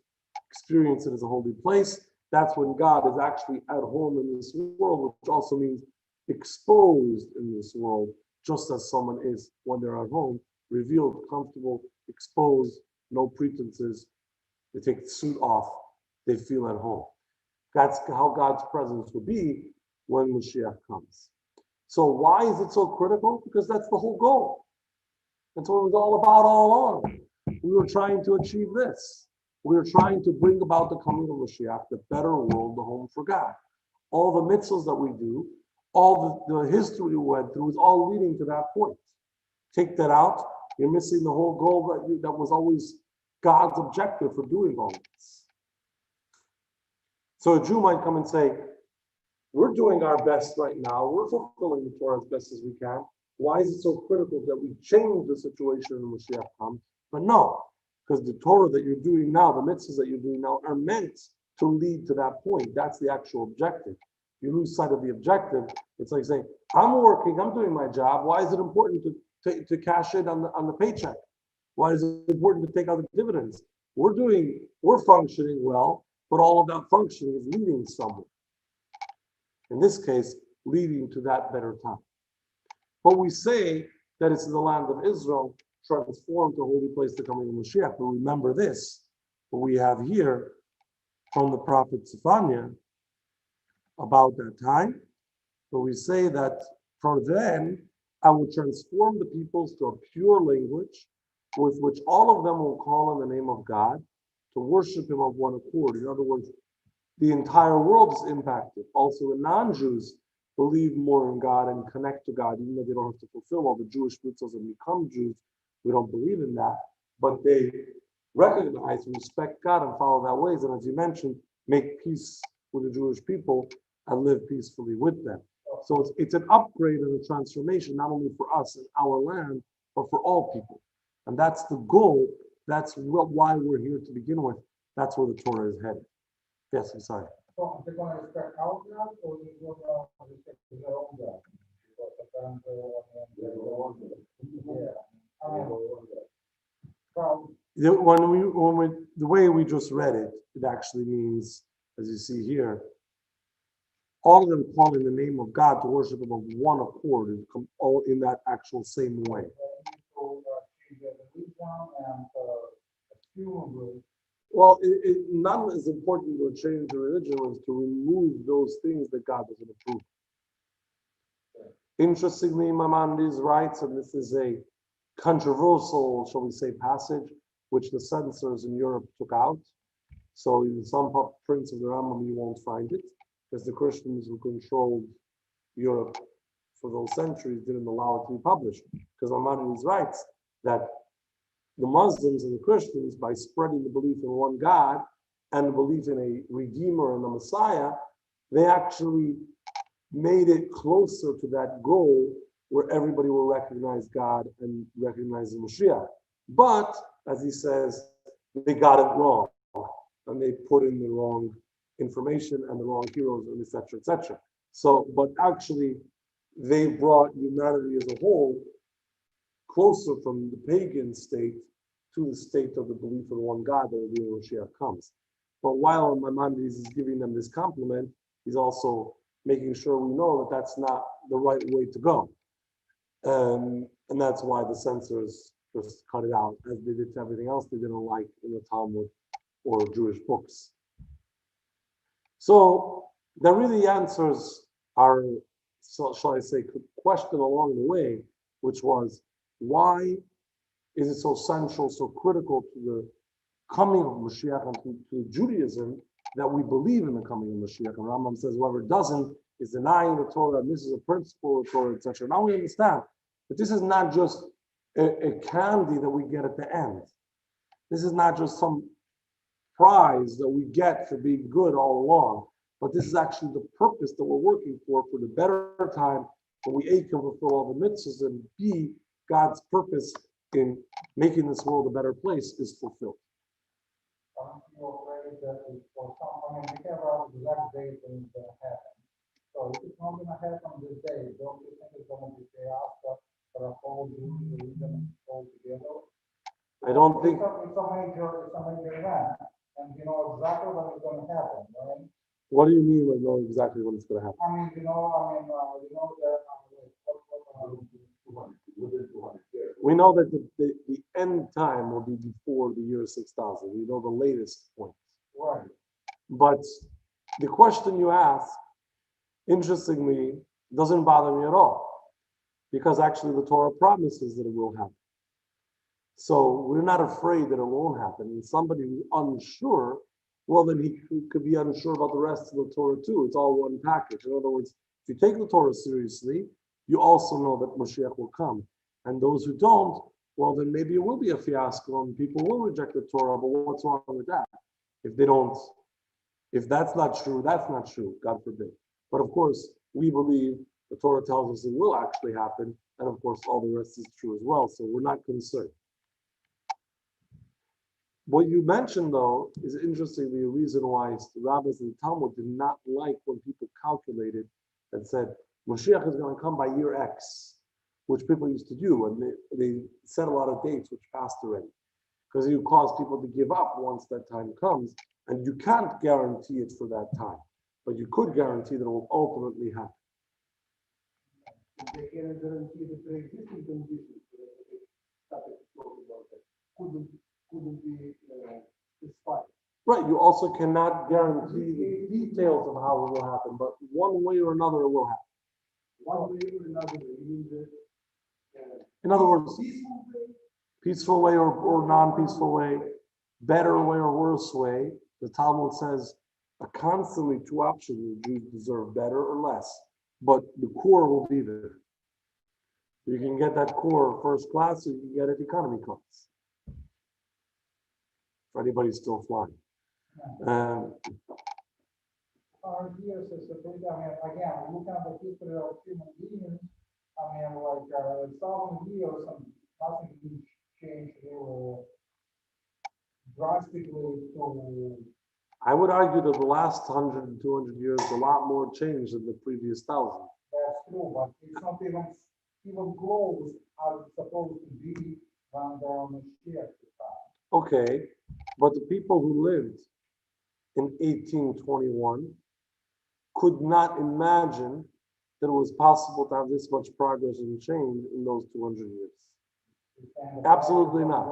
experience it as a holy place. That's when God is actually at home in this world, which also means exposed in this world, just as someone is when they're at home, revealed, comfortable, exposed, no pretenses. They take the suit off, they feel at home. That's how God's presence will be when Moshiach comes. So why is it so critical? Because that's the whole goal. That's what it was all about all along. We were trying to achieve this. We were trying to bring about the coming of Moshiach, the better world, the home for God. All the mitzvahs that we do, all the history we went through is all leading to that point. Take that out, you're missing the whole goal that was always God's objective for doing all this. So a Jew might come and say, we're doing our best right now. We're fulfilling the Torah as best as we can. Why is it so critical that we change the situation when Moshiach comes? But no, because the Torah that you're doing now, the mitzvahs that you're doing now are meant to lead to that point. That's the actual objective. You lose sight of the objective. It's like saying, I'm working, I'm doing my job. Why is it important to cash in on the paycheck? Why is it important to take out the dividends? We're functioning well, but all of that functioning is leading somewhere. In this case, leading to that better time. But we say that it's the land of Israel transformed to a holy place to coming of Moshiach. But remember this, what we have here from the prophet Zephaniah about that time, where we say that for then I will transform the peoples to a pure language with which all of them will call on the name of God to worship him of one accord. In other words, the entire world is impacted. Also, the non-Jews believe more in God and connect to God, even though they don't have to fulfill all the Jewish rituals and become Jews. We don't believe in that, but they recognize and respect God and follow that ways. And as you mentioned, make peace with the Jewish people and live peacefully with them. So it's an upgrade and a transformation, not only for us and our land, but for all people. And that's the goal. That's why we're here to begin with. That's where the Torah is headed. Yes, I'm sorry. So they're gonna respect our God or they're gonna respect their own God? Because sometimes, The way we just read it, it actually means, as you see here, all of them call in the name of God to worship Him of one accord and come all in that actual same way. Well, not as important to change the religion was to remove those things that God doesn't approve. Interestingly, Maimonides writes, and this is a controversial, shall we say, passage, which the censors in Europe took out. So in some prints of the Rambam, you won't find it, because the Christians who controlled Europe for those centuries didn't allow it to be published. Because Maimonides writes that the Muslims and the Christians, by spreading the belief in one God and the belief in a Redeemer and a Messiah, they actually made it closer to that goal where everybody will recognize God and recognize the Moshiach. But, as he says, they got it wrong. And they put in the wrong information and the wrong heroes, and etc., etc. So, but actually, they brought humanity as a whole closer from the pagan state to the state of the belief in one God that the Moshiach comes. But while Maimonides is giving them this compliment, he's also making sure we know that that's not the right way to go. And that's why the censors just cut it out, as they did to everything else they didn't like in the Talmud or Jewish books. So that really answers our, shall I say, question along the way, which was, why is it so central, so critical to the coming of Moshiach and to Judaism that we believe in the coming of Moshiach? And Rambam says, whoever doesn't is denying the Torah, and this is a principle of the Torah, etc. Now we understand that this is not just a candy that we get at the end. This is not just some prize that we get for being good all along, but this is actually the purpose that we're working for the better time when we A, can fulfill all the mitzvahs, and B, God's purpose in making this world a better place is fulfilled. You're afraid that for some, we have our exact date when it's going to happen. So if it's not going to happen this day, don't you think it's going to be day after for a whole Jewish religion all together? I don't think. It's a major event, and you know exactly when it's going to happen, right? What do you mean by knowing exactly when it's going to happen? I mean, you know that. We know that the end time will be before the year 6000. We know the latest point. Right. But the question you ask, interestingly, doesn't bother me at all, because actually the Torah promises that it will happen. So we're not afraid that it won't happen. And somebody who's unsure, well, then he could be unsure about the rest of the Torah too. It's all one package. In other words, if you take the Torah seriously, you also know that Moshiach will come. And those who don't, well, then maybe it will be a fiasco and people will reject the Torah, but what's wrong with that? If they don't, if that's not true, that's not true, God forbid. But of course, we believe the Torah tells us it will actually happen, and of course, all the rest is true as well, so we're not concerned. What you mentioned, though, is interestingly a reason why the rabbis in the Talmud did not like when people calculated and said, Moshiach is going to come by year X, which people used to do, and they set a lot of dates which passed already, because you cause people to give up once that time comes, and you can't guarantee it for that time, but you could guarantee that it will ultimately happen. They can guarantee the pre-existing conditions that they started to talk about that couldn't be inspired. Right, you also cannot guarantee the details of how it will happen, but one way or another it will happen. One way or another, in other words, peaceful way or non-peaceful way, better way or worse way. The Talmud says constantly two options: Jews deserve better or less, but the core will be there. You can get that core first class, or you can get it economy class. For anybody still flying. 100 years is a big, I mean, again, look at the history of human beings, I mean, like, 1,000 years and nothing can change really drastically to. I would argue that the last 100 and 200 years, a lot more changed than the previous 1,000. That's true, but it's not even close as it's supposed to be when the Moshiach is time. Okay, but the people who lived in 1821 could not imagine that it was possible to have this much progress and change in those 200 years. Absolutely not.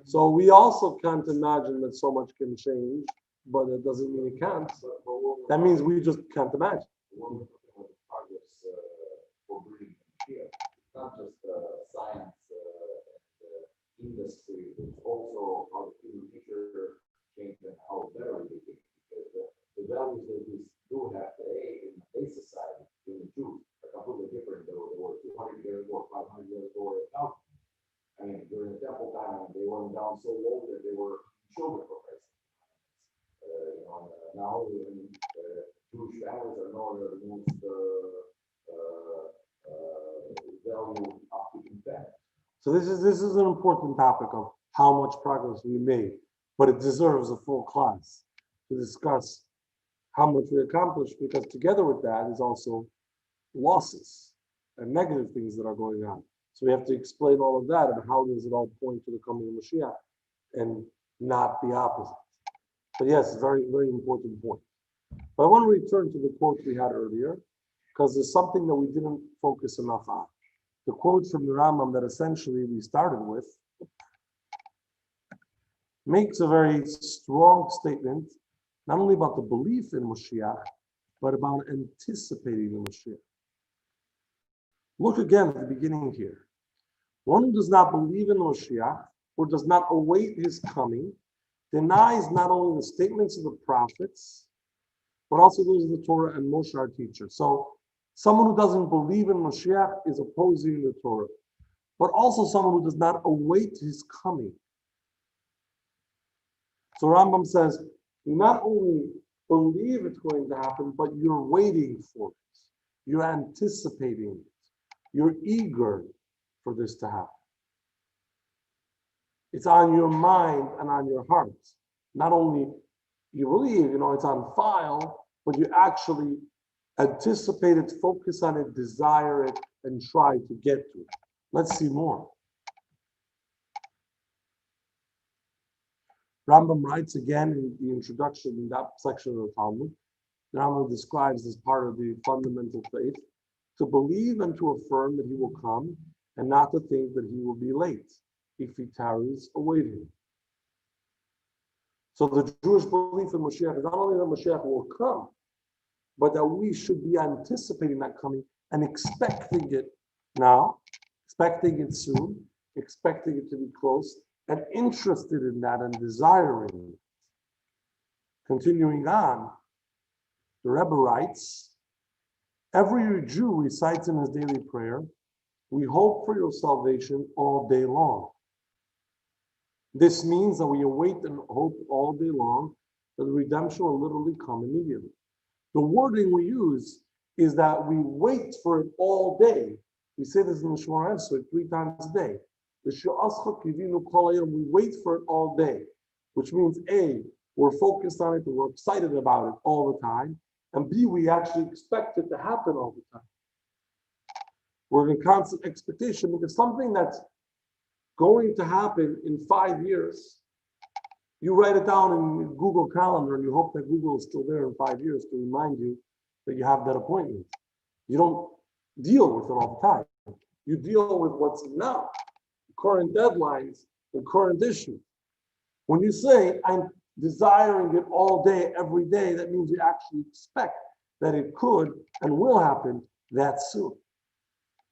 So we also can't imagine that so much can change, but it doesn't mean it can't. That means we just can't imagine. Progress for breeding here, not just science and industry, it's also how the human nature changed and how better we think. Because the values that we do have today in a society, in the Jews, are completely different. They were 200 years ago, 500 years ago, or 1,000. I mean, during the temple time, they went down so low that they were children for Christ. Now Jewish families are known as the most value of keeping family. So this is an important topic of how much progress we made, but it deserves a full class to discuss how much we accomplished, because together with that is also losses and negative things that are going on. So we have to explain all of that and how does it all point to the coming of Moshiach and not the opposite. But yes, very, very important point. But I want to return to the quote we had earlier, because there's something that we didn't focus enough on. The quote from the Rambam that essentially we started with makes a very strong statement, not only about the belief in Moshiach, but about anticipating the Moshiach. Look again at the beginning here. One who does not believe in Moshiach, or does not await his coming, denies not only the statements of the prophets, but also those of the Torah and Moshe, our teacher. So someone who doesn't believe in Moshiach is opposing the Torah, but also someone who does not await his coming. So Rambam says, you not only believe it's going to happen, but you're waiting for it. You're anticipating it. You're eager for this to happen. It's on your mind and on your heart. Not only you believe, it's on file, but you actually anticipate it, focus on it, desire it, and try to get to it. Let's see more. Rambam writes again in the introduction in that section of the Talmud. The Rambam describes as part of the fundamental faith to believe and to affirm that he will come, and not to think that he will be late if he tarries, await him. So the Jewish belief in Moshiach is not only that Moshiach will come, but that we should be anticipating that coming and expecting it now, expecting it soon, expecting it to be close, and interested in that and desiring it. Continuing on, the Rebbe writes, every Jew recites in his daily prayer, we hope for your salvation all day long. This means that we await and hope all day long that the redemption will literally come immediately. The wording we use is that we wait for it all day. We say this in the Shemona Esrei 3 times a day. We wait for it all day, which means A, we're focused on it and we're excited about it all the time, and B, we actually expect it to happen all the time. We're in constant expectation because something that's going to happen in 5 years, you write it down in Google Calendar and you hope that Google is still there in 5 years to remind you that you have that appointment. You don't deal with it all the time. You deal with what's now, current deadlines, and current issues. When you say, I'm desiring it all day, every day, that means you actually expect that it could and will happen that soon.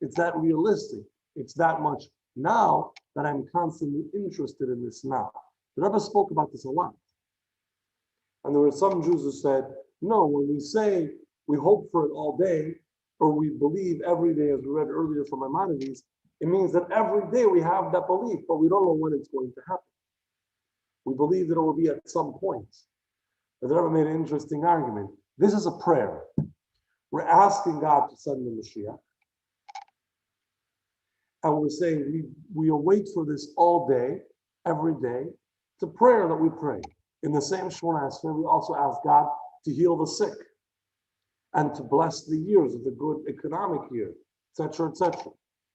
It's that realistic. It's that much now that I'm constantly interested in this now. The Rebbe spoke about this a lot. And there were some Jews who said, no, when we say we hope for it all day, or we believe every day, as we read earlier from Maimonides, it means that every day we have that belief, but we don't know when it's going to happen. We believe that it will be at some point. The Rebbe made an interesting argument. This is a prayer. We're asking God to send the Moshiach. And we're saying we await for this all day, every day. It's a prayer that we pray. In the same Shemona Esrei, we also ask God to heal the sick and to bless the years of the good economic year, etc., etc.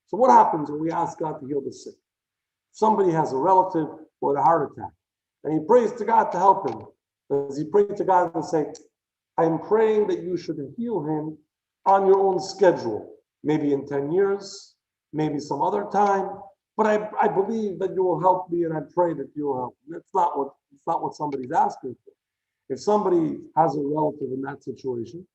So what happens when we ask God to heal the sick? Somebody has a relative who had a heart attack, and he prays to God to help him. Does he pray to God and say, I'm praying that you should heal him on your own schedule, maybe in 10 years, maybe some other time, but I believe that you will help me, and I pray that you will help me. It's not what somebody's asking for. If somebody has a relative in that situation,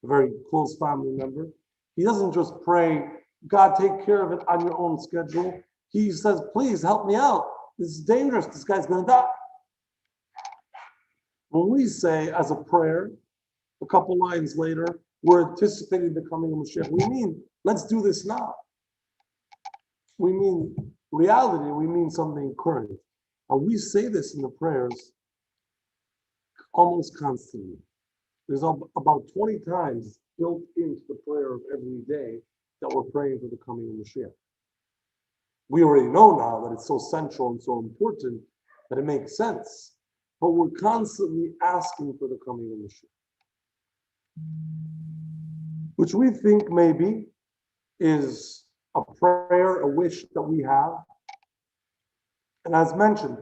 a very close family member, he doesn't just pray, God, take care of it on your own schedule. He says, please help me out. This is dangerous. This guy's going to die. When we say as a prayer, a couple lines later, we're anticipating the coming of Moshiach. We mean, let's do this now. We mean reality. We mean something current. And we say this in the prayers almost constantly. There's about 20 times built into the prayer of every day that we're praying for the coming of Moshiach. We already know now that it's so central and so important that it makes sense. But we're constantly asking for the coming of Moshiach, which we think maybe is a prayer, a wish that we have. And as mentioned,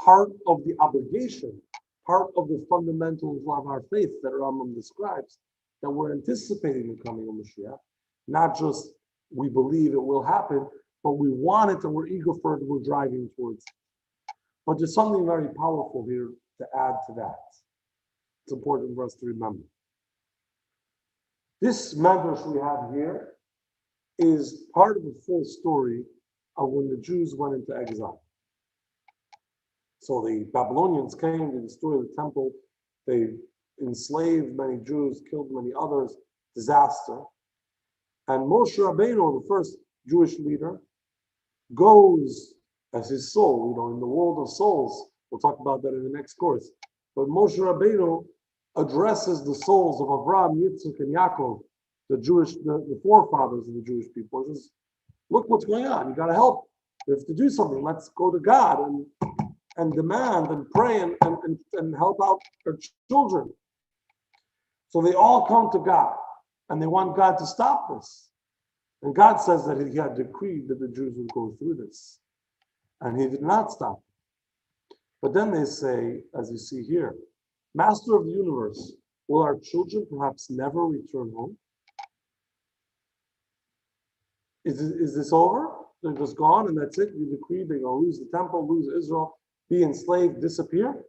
part of the obligation, part of the fundamentals of our faith that Rambam describes, that we're anticipating the coming of Moshiach, not just we believe it will happen, but we want it and we're eager for it, we're driving towards it. But there's something very powerful here to add to that. It's important for us to remember. This medrash we have here is part of the full story of when the Jews went into exile. So the Babylonians came, they destroyed the temple, they enslaved many Jews, killed many others, disaster. And Moshe Rabbeinu, the first Jewish leader, goes as his soul, in the world of souls. We'll talk about that in the next course. But Moshe Rabbeinu addresses the souls of Avraham, Yitzchak, and Yaakov, the forefathers of the Jewish people. He says, look what's going on. You got to help. We have to do something. Let's go to God and demand and pray and help out their children. So they all come to God and they want God to stop this. And God says that he had decreed that the Jews would go through this. And he did not stop. But then they say, as you see here, Master of the universe, will our children perhaps never return home? Is this over? They're just gone and that's it? You decreed they're going to lose the temple, lose Israel, be enslaved, disappear?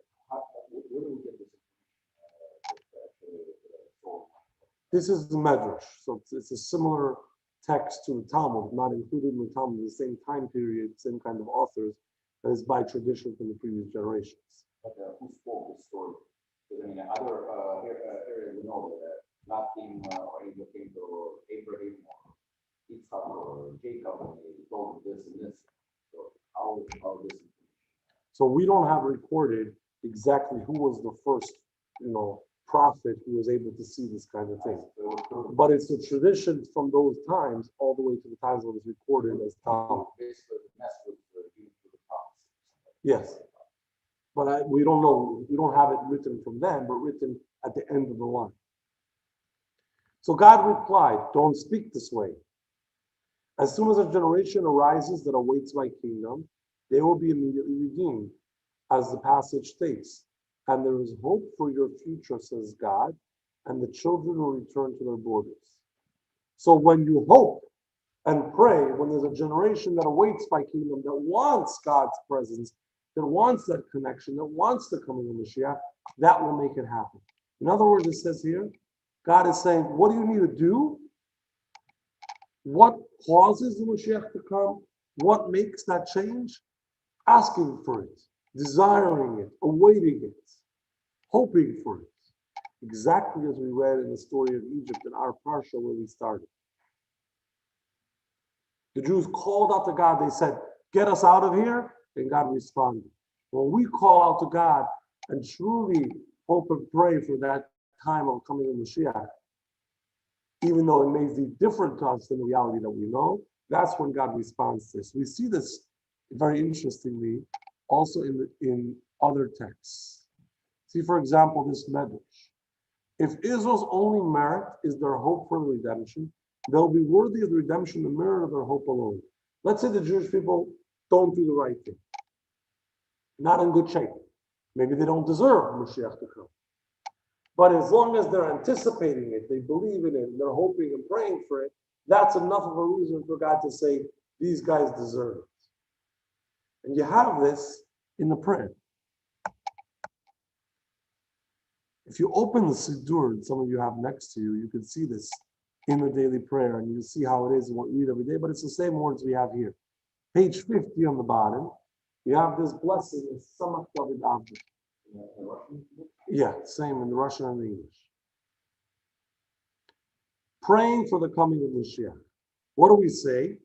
This is the Medrash. So it's a similar text to the Talmud, not included in the Talmud, the same time period, same kind of authors, that is by tradition from the previous generations. But who spoke the story? Because other areas we know that not King or Abraham came to Abraham or Yitzchak or Jacob and they told this and this. So how this? So we don't have recorded exactly who was the first, prophet who was able to see this kind of thing. But it's the tradition from those times all the way to the times when it's recorded as Talmud. Yes. But we don't know, we don't have it written from them, but written at the end of the line. So God replied, don't speak this way. As soon as a generation arises that awaits my kingdom, they will be immediately redeemed, as the passage states. And there is hope for your future, says God, and the children will return to their borders. So when you hope and pray, when there's a generation that awaits my kingdom, that wants God's presence, that wants that connection, that wants the coming of Moshiach, that will make it happen. In other words, it says here, God is saying, what do you need to do? What causes the Moshiach to come? What makes that change? Asking for it, desiring it, awaiting it, hoping for it. Exactly as we read in the story of Egypt in our parsha where we started. The Jews called out to God, they said, get us out of here, and God responded. When we call out to God and truly hope and pray for that time of coming of Moshiach, even though it may be different to us than the reality that we know, that's when God responds to this. We see this very interestingly also in other texts. See, for example, this medrash. If Israel's only merit is their hope for the redemption, they'll be worthy of the redemption, the merit of their hope alone. Let's say the Jewish people don't do the right thing, not in good shape. Maybe they don't deserve Moshiach to come. But as long as they're anticipating it, they believe in it, and they're hoping and praying for it, that's enough of a reason for God to say, these guys deserve it. And you have this in the prayer. If you open the Siddur, and some of you have next to you, you can see this in the daily prayer, and you see how it is and what we read every day, but it's the same words we have here. Page 50 on the bottom, you have this blessing, Samach David Avdi. Yeah, same in the Russian and the English. Praying for the coming of Moshiach. What do we say?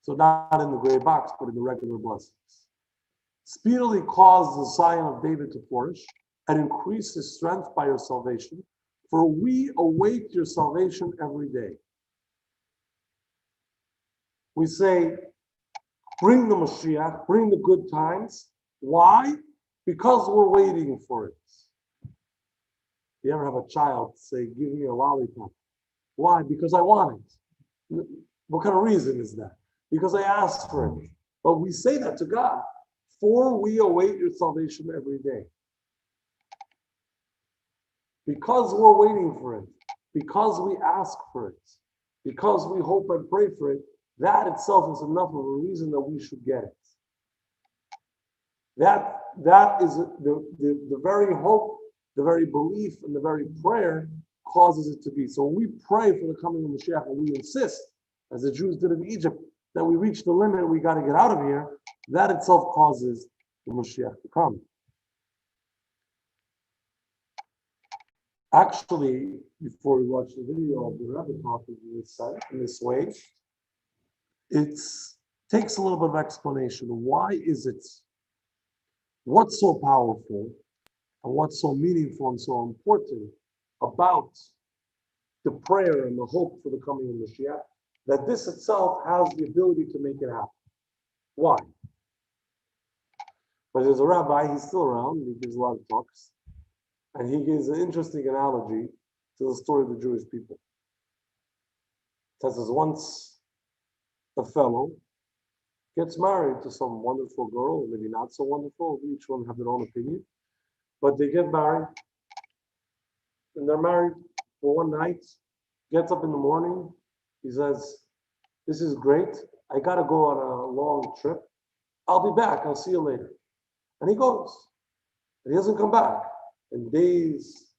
So not in the gray box, but in the regular blessings. Speedily cause the Zion of David to flourish and increase his strength by your salvation, for we await your salvation every day. We say, bring the Moshiach, bring the good times. Why? Because we're waiting for it. You ever have a child say, give me a lollipop? Why? Because I want it. What kind of reason is that? Because I asked for it. But we say that to God. For we await your salvation every day. Because we're waiting for it. Because we ask for it. Because we hope and pray for it. That itself is enough of a reason that we should get it. That is the very hope, the very belief, and the very prayer causes it to be. So when we pray for the coming of Moshiach and we insist, as the Jews did in Egypt, that we reach the limit, we got to get out of here, that itself causes the Moshiach to come. Actually, before we watch the video of the Rebbe talking in this way, it takes a little bit of explanation. Why is it? What's so powerful and what's so meaningful and so important about the prayer and the hope for the coming of Moshiach, that this itself has the ability to make it happen? Why? But there's a rabbi, he's still around, he gives a lot of talks, and he gives an interesting analogy to the story of the Jewish people. It says, once a fellow gets married to some wonderful girl, maybe not so wonderful, each one have their own opinion, but they get married, and they're married for one night, gets up in the morning, he says, this is great, I gotta go on a long trip, I'll be back, I'll see you later. And he goes, and he doesn't come back, and days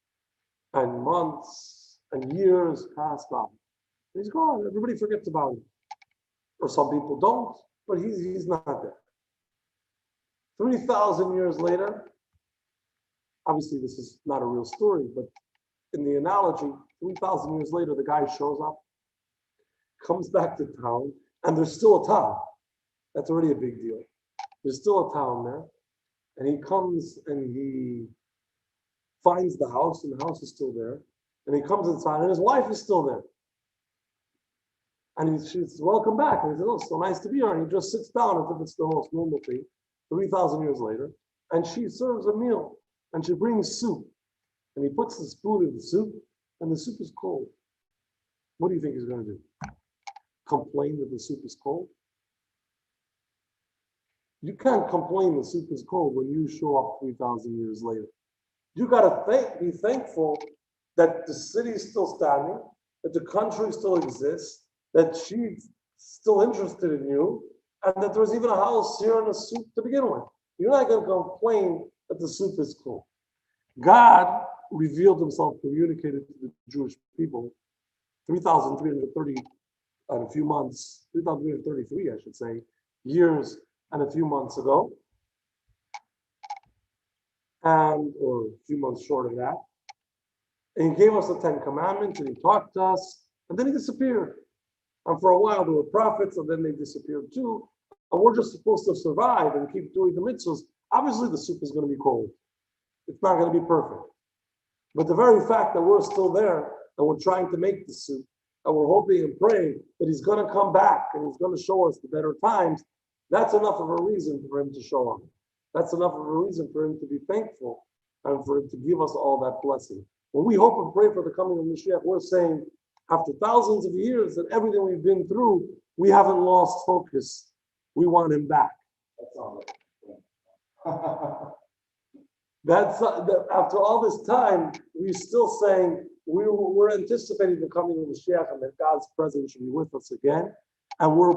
and months and years pass by. He's gone, everybody forgets about him. Or some people don't, but he's not there. 3,000 years later, obviously this is not a real story, but in the analogy, 3,000 years later, the guy shows up, comes back to town, and there's still a town. That's already a big deal. There's still a town there. And he comes and he finds the house, and the house is still there. And he comes inside, and his wife is still there. And she says, welcome back. And he says, oh, so nice to be here. And he just sits down as if it's the most normal thing, 3,000 years later. And she serves a meal, and she brings soup. And he puts the spoon in the soup, and the soup is cold. What do you think he's going to do? Complain that the soup is cold? You can't complain the soup is cold when you show up 3,000 years later. You got to be thankful that the city is still standing, that the country still exists, that she's still interested in you, and that there's even a house here and a soup to begin with. You're not going to complain that the soup is cold. God revealed himself, communicated to the Jewish people 3,330 and a few months, 3,333, I should say, years and a few months ago, or a few months short of that. And he gave us the 10 Commandments, and he talked to us, and then he disappeared. And for a while there were prophets, and then they disappeared too. And we're just supposed to survive and keep doing the mitzvahs. Obviously the soup is going to be cold. It's not going to be perfect. But the very fact that we're still there and we're trying to make the suit and we're hoping and praying that he's going to come back and he's going to show us the better times, that's enough of a reason for him to show up. That's enough of a reason for him to be thankful and for him to give us all that blessing. When we hope and pray for the coming of Moshiach, we're saying, after thousands of years and everything we've been through, we haven't lost focus. We want him back. That's all. Right. That's after all this time, we're still saying we're anticipating the coming of Moshiach and that God's presence should be with us again, and we're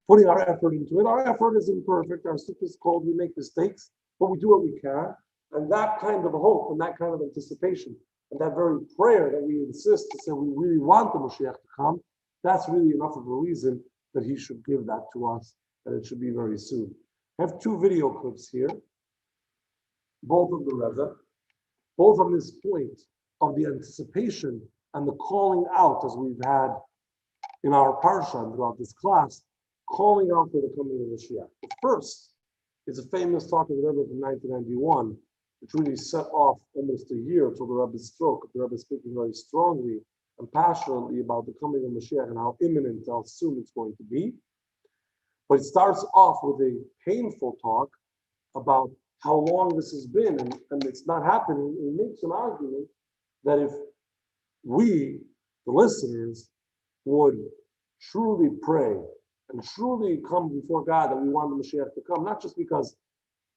putting our effort into it. Our effort is imperfect. Our soup is cold. We make mistakes, but we do what we can. And that kind of hope and that kind of anticipation and that very prayer that we insist to say we really want the Moshiach to come, that's really enough of a reason that he should give that to us, and it should be very soon. I have two video clips here, both of the Rebbe, both on this point of the anticipation and the calling out, as we've had in our parsha and throughout this class, calling out for the coming of Moshiach. The first is a famous talk of the Rebbe from 1991, which really set off almost a year till the Rebbe's stroke. The Rebbe speaking very strongly and passionately about the coming of Moshiach and how imminent, how soon it's going to be. But it starts off with a painful talk about how long this has been and it's not happening. He makes an argument that if we, the listeners, would truly pray and truly come before God that we want the Moshiach to come, not just because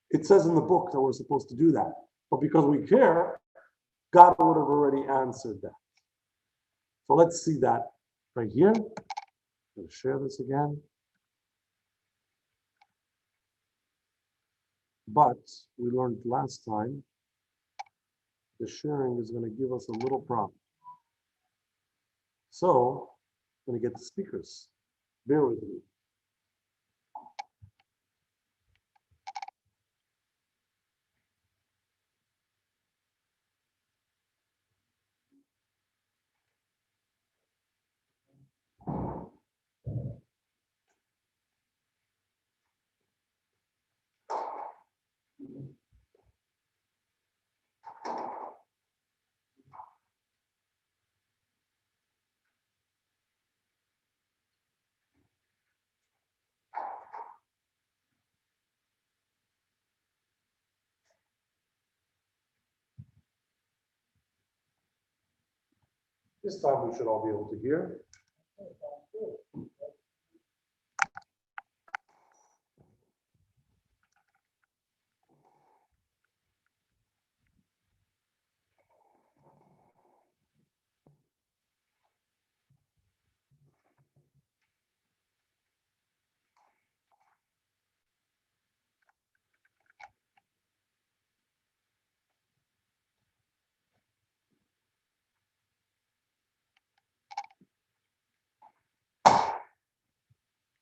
it says in the book that we're supposed to do that, but because we care, God would have already answered that. So let's see that right here. I'm going to share this again. But we learned last time, the sharing is going to give us a little problem. So I'm going to get the speakers. Bear with me. This time we should all be able to hear.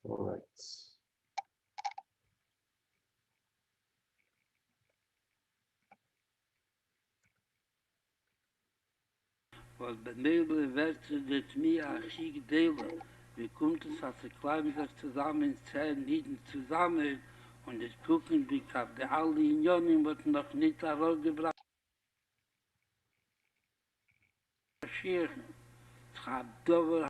All right. Was benebel wird det mir achig dele. Wie kommt es, als klein das zusammen zehn Nieden zusammen und es gucken, wie kap der alle Unionen wird noch nicht herausgebracht. Schirchen. Schab dover.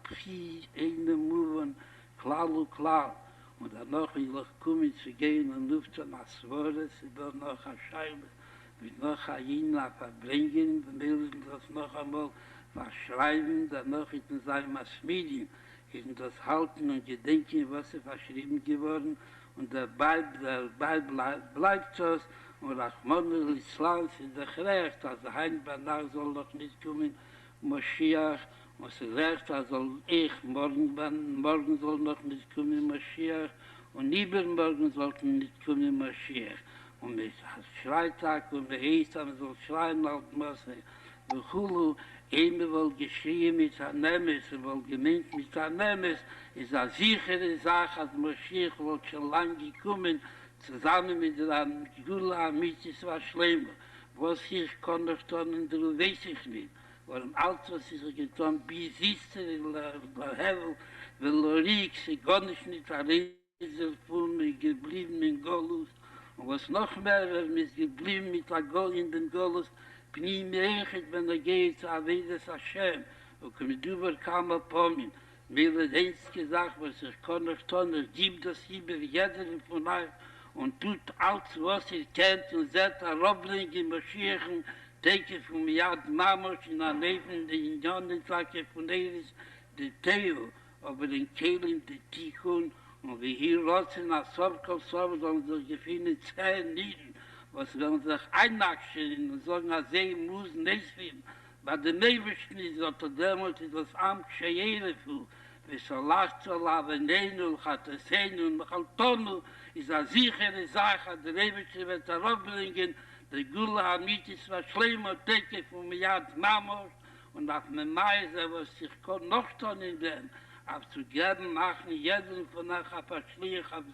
Pri eine Moven, klar. Und dann noch, ich komme zu gehen und Luft zu Maswores, dann noch eine Scheibe, mit noch ein Jena verbringen, dann will ich das noch einmal verschreiben, dann noch in seinem Medium, in das Halten und Gedenken, was verschrieben geworden, und dabei bleibt das, und Rachmon Islam ist der Recht, also Hein Banach soll noch nicht kommen, Moshiach, was sagt, also morgen soll noch nicht kommen Moshiach und übermorgen sollten nicht kommen Moshiach. Und mit Freitag und der Eisam soll schreien auf Masse. Und Hulu, immer wohl geschrien mit Hanemes, wohl gemeint mit Hanemes, ist eine sichere Sache, als Moshiach wohl schon lange gekommen, zusammen mit der Gula Mitzis war schlimmer. Was ich kann noch tun, du weiß ich nicht. Warum alles, was ich getan, bis ist der Hevel, weil Lorik, sie gar nicht allein von mir geblieben in Golus. Und was noch mehr, wenn mir geblieben mit der Gol in den Golus, bin ich mir echt, wenn geht zu Avedes Hashem. Und kommt über kam Pomin. Mir wird eins gesagt, was ich kann noch tun, ich gebe das über jeder von euch und tut alles, was ihr kennt und seht, Robbling im Moshiach, denke von mir Yad Mamos in der Leben, die Unionen, sage von Eris, die Teo, aber den Kehlen, die Tikkun, und wie hier rotzen, als Sorkov, sollen sich gefühlen 10 Nieden, was werden sich einnackschen und sagen, als sie muss nicht finden. Bei den Nebensten ist unter Dämmelt, ist das Amt Scheiere für, ושלח צולה ונינו, חתסנו ומחלטונו, ist eine sichere Sache, der Rebische wird darauf bringen, der Gula Amitis war schlimm und Decke von Miyad Mamos und auf dem Meise, was sich noch tun in dem, auf zu geben, machen jeden von euch auf der Schlieg, auf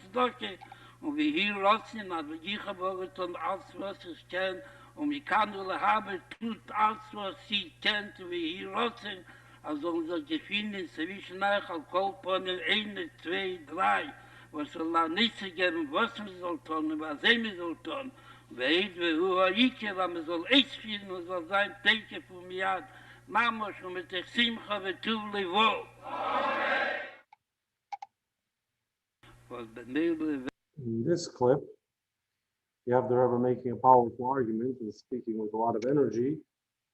Zdocke und wie hier rotzen, aber ich habe getan, alles was ich kenne und ich kann nur haben, tut alles was sie kennt, wie hier rotzen, also unser Gefühl zwischen euch, auf Kolponen 1, 2, 3, was Allah nicht zu geben, was man soll tun, was er soll tun. Weet we hoe Haike, waar man soll echt spielen und soll sein, denken von mir, Mamos und mit der Simcha und Tuvli wo. In this clip, you have the Rebbe making a powerful argument and speaking with a lot of energy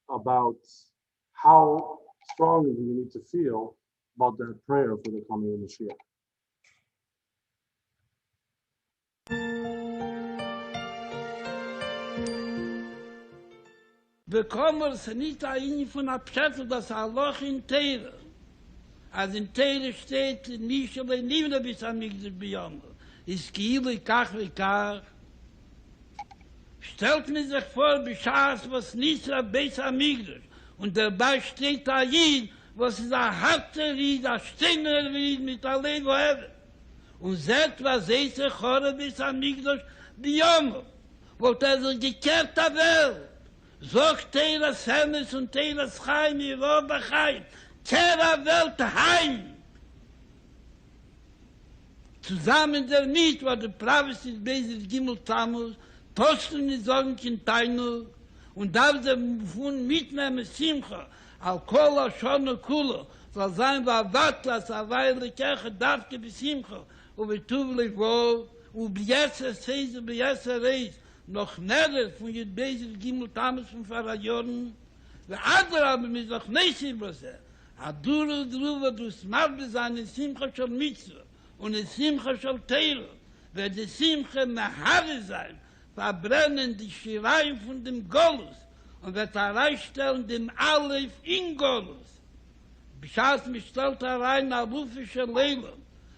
about how strongly we need to feel about that prayer for the coming of Moshiach. Bekommen sie nicht ein von der Pschätze, das Loch in Teire. Als in Teire steht, nicht allein nie bis am Migdash beyond. Ist Kiele, Kach wie Kach. Stellt mir sich vor, Bischaas, was nicht bis am Migdash. Und dabei steht da Jid, was ist ein harter Ried, ein steiner Ried mit allein woher. Und seht, was ist der Chore bis am Migdash beyond. Wollt sich gekehrt der Welt. Sagt Teiras Hermes und Teiras Chaim, ihr Roba Chaim, Kehra Welt heim. Zusammen damit, wo der Pravis ist, Besis Gimel Tamus, Posten ist Sorgenkin Tainu, und darf sie von mitnehmen Simcha, Al-Kola, Shono, Kula, soll sein, war Watlas, Aweile, Kirche, Davke, Besimcha, und Betuvli, Wo, und Biese, Seise, Biese, Reis, noch näher von den Besis Gimel Tamus von Pharaonen, der andere aber mit noch nicht über sie. Aduru drüber du smart sein in Simcha schon Mitzvah und in Simcha schon Teiro, wird die Simcha Mehare sein, verbrennen die Schireien von dem Golus und wird erreichstellen dem Alef in Golus. Bischaß mich stellt herein a rufische Leila,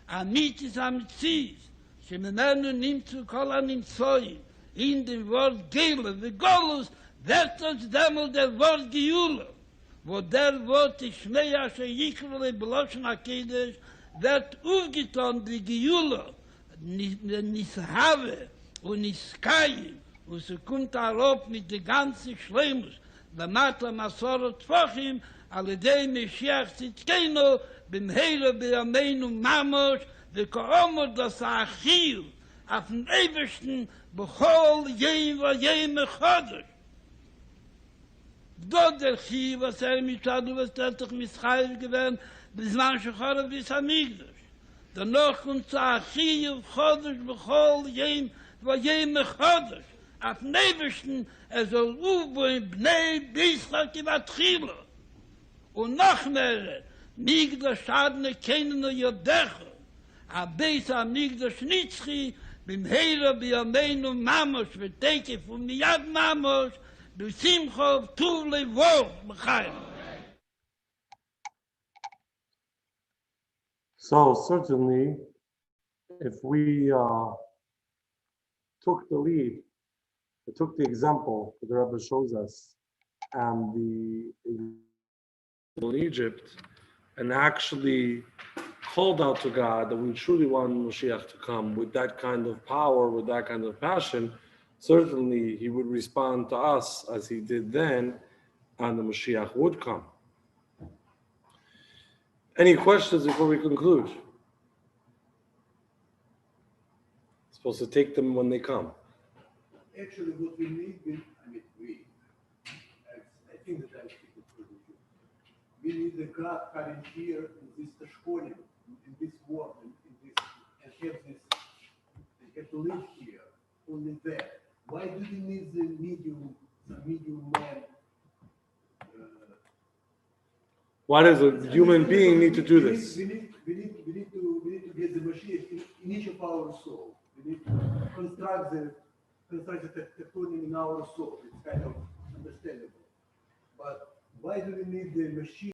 a Mitzis am Zies, Shemenenu nimmt zu Kolan im Zoi, in dem Wort Gele, wie Golus, wird uns demol der Wort Geule, wo der Wort ist Schneia, Sheikrele, Beloschen Akedesh, wird aufgetan die Geule, Nishave und Niskayim, und sie kommt darauf mit der ganzen Schleimus, Lamata Masorot Fochim, alle dem Moshiach Zitkeno, beim Heere, Beameinu, Mamos, der Koomot, das Achil, auf dem Ebersten, bechol jem wa jem chodesh. Dort der Chi, was mit Adu, was sich Mischaiv gewähnt, bis man schon bis am Migdash. Danach kommt zu Achi und Chodesh, bechol jem wa jem chodesh. Auf dem Ebersten, soll aufbauen, Bnei, Bischak, Ivatchilo. Und noch mehr, Migdash Adne, kennen Yodecho. Abeis am Migdash Nitzchi, bim Heere, Biameinu, Mamos, Veteke, von Miyad Mamos, Besimcha, Tuvle, Wo, B'chaim. So certainly, if we took the lead, took the example that the Rebbe shows us, and the in Egypt, and actually called out to God, that we truly want Moshiach to come with that kind of power, with that kind of passion, certainly he would respond to us as he did then, and the Moshiach would come. Any questions before we conclude? Supposed to take them when they come. Actually, what we need, I think that I'm speaking for the Jew. We need the God coming here in this Tashkonim, in this world, in this, and have this, they have to live here, only there. Why do we need the medium man? Why does a human being need to do this? We need to get the Mashiach in each of our soul. We need to construct the tectonic in our soul. It's kind of understandable. But why do we need the Mashiach?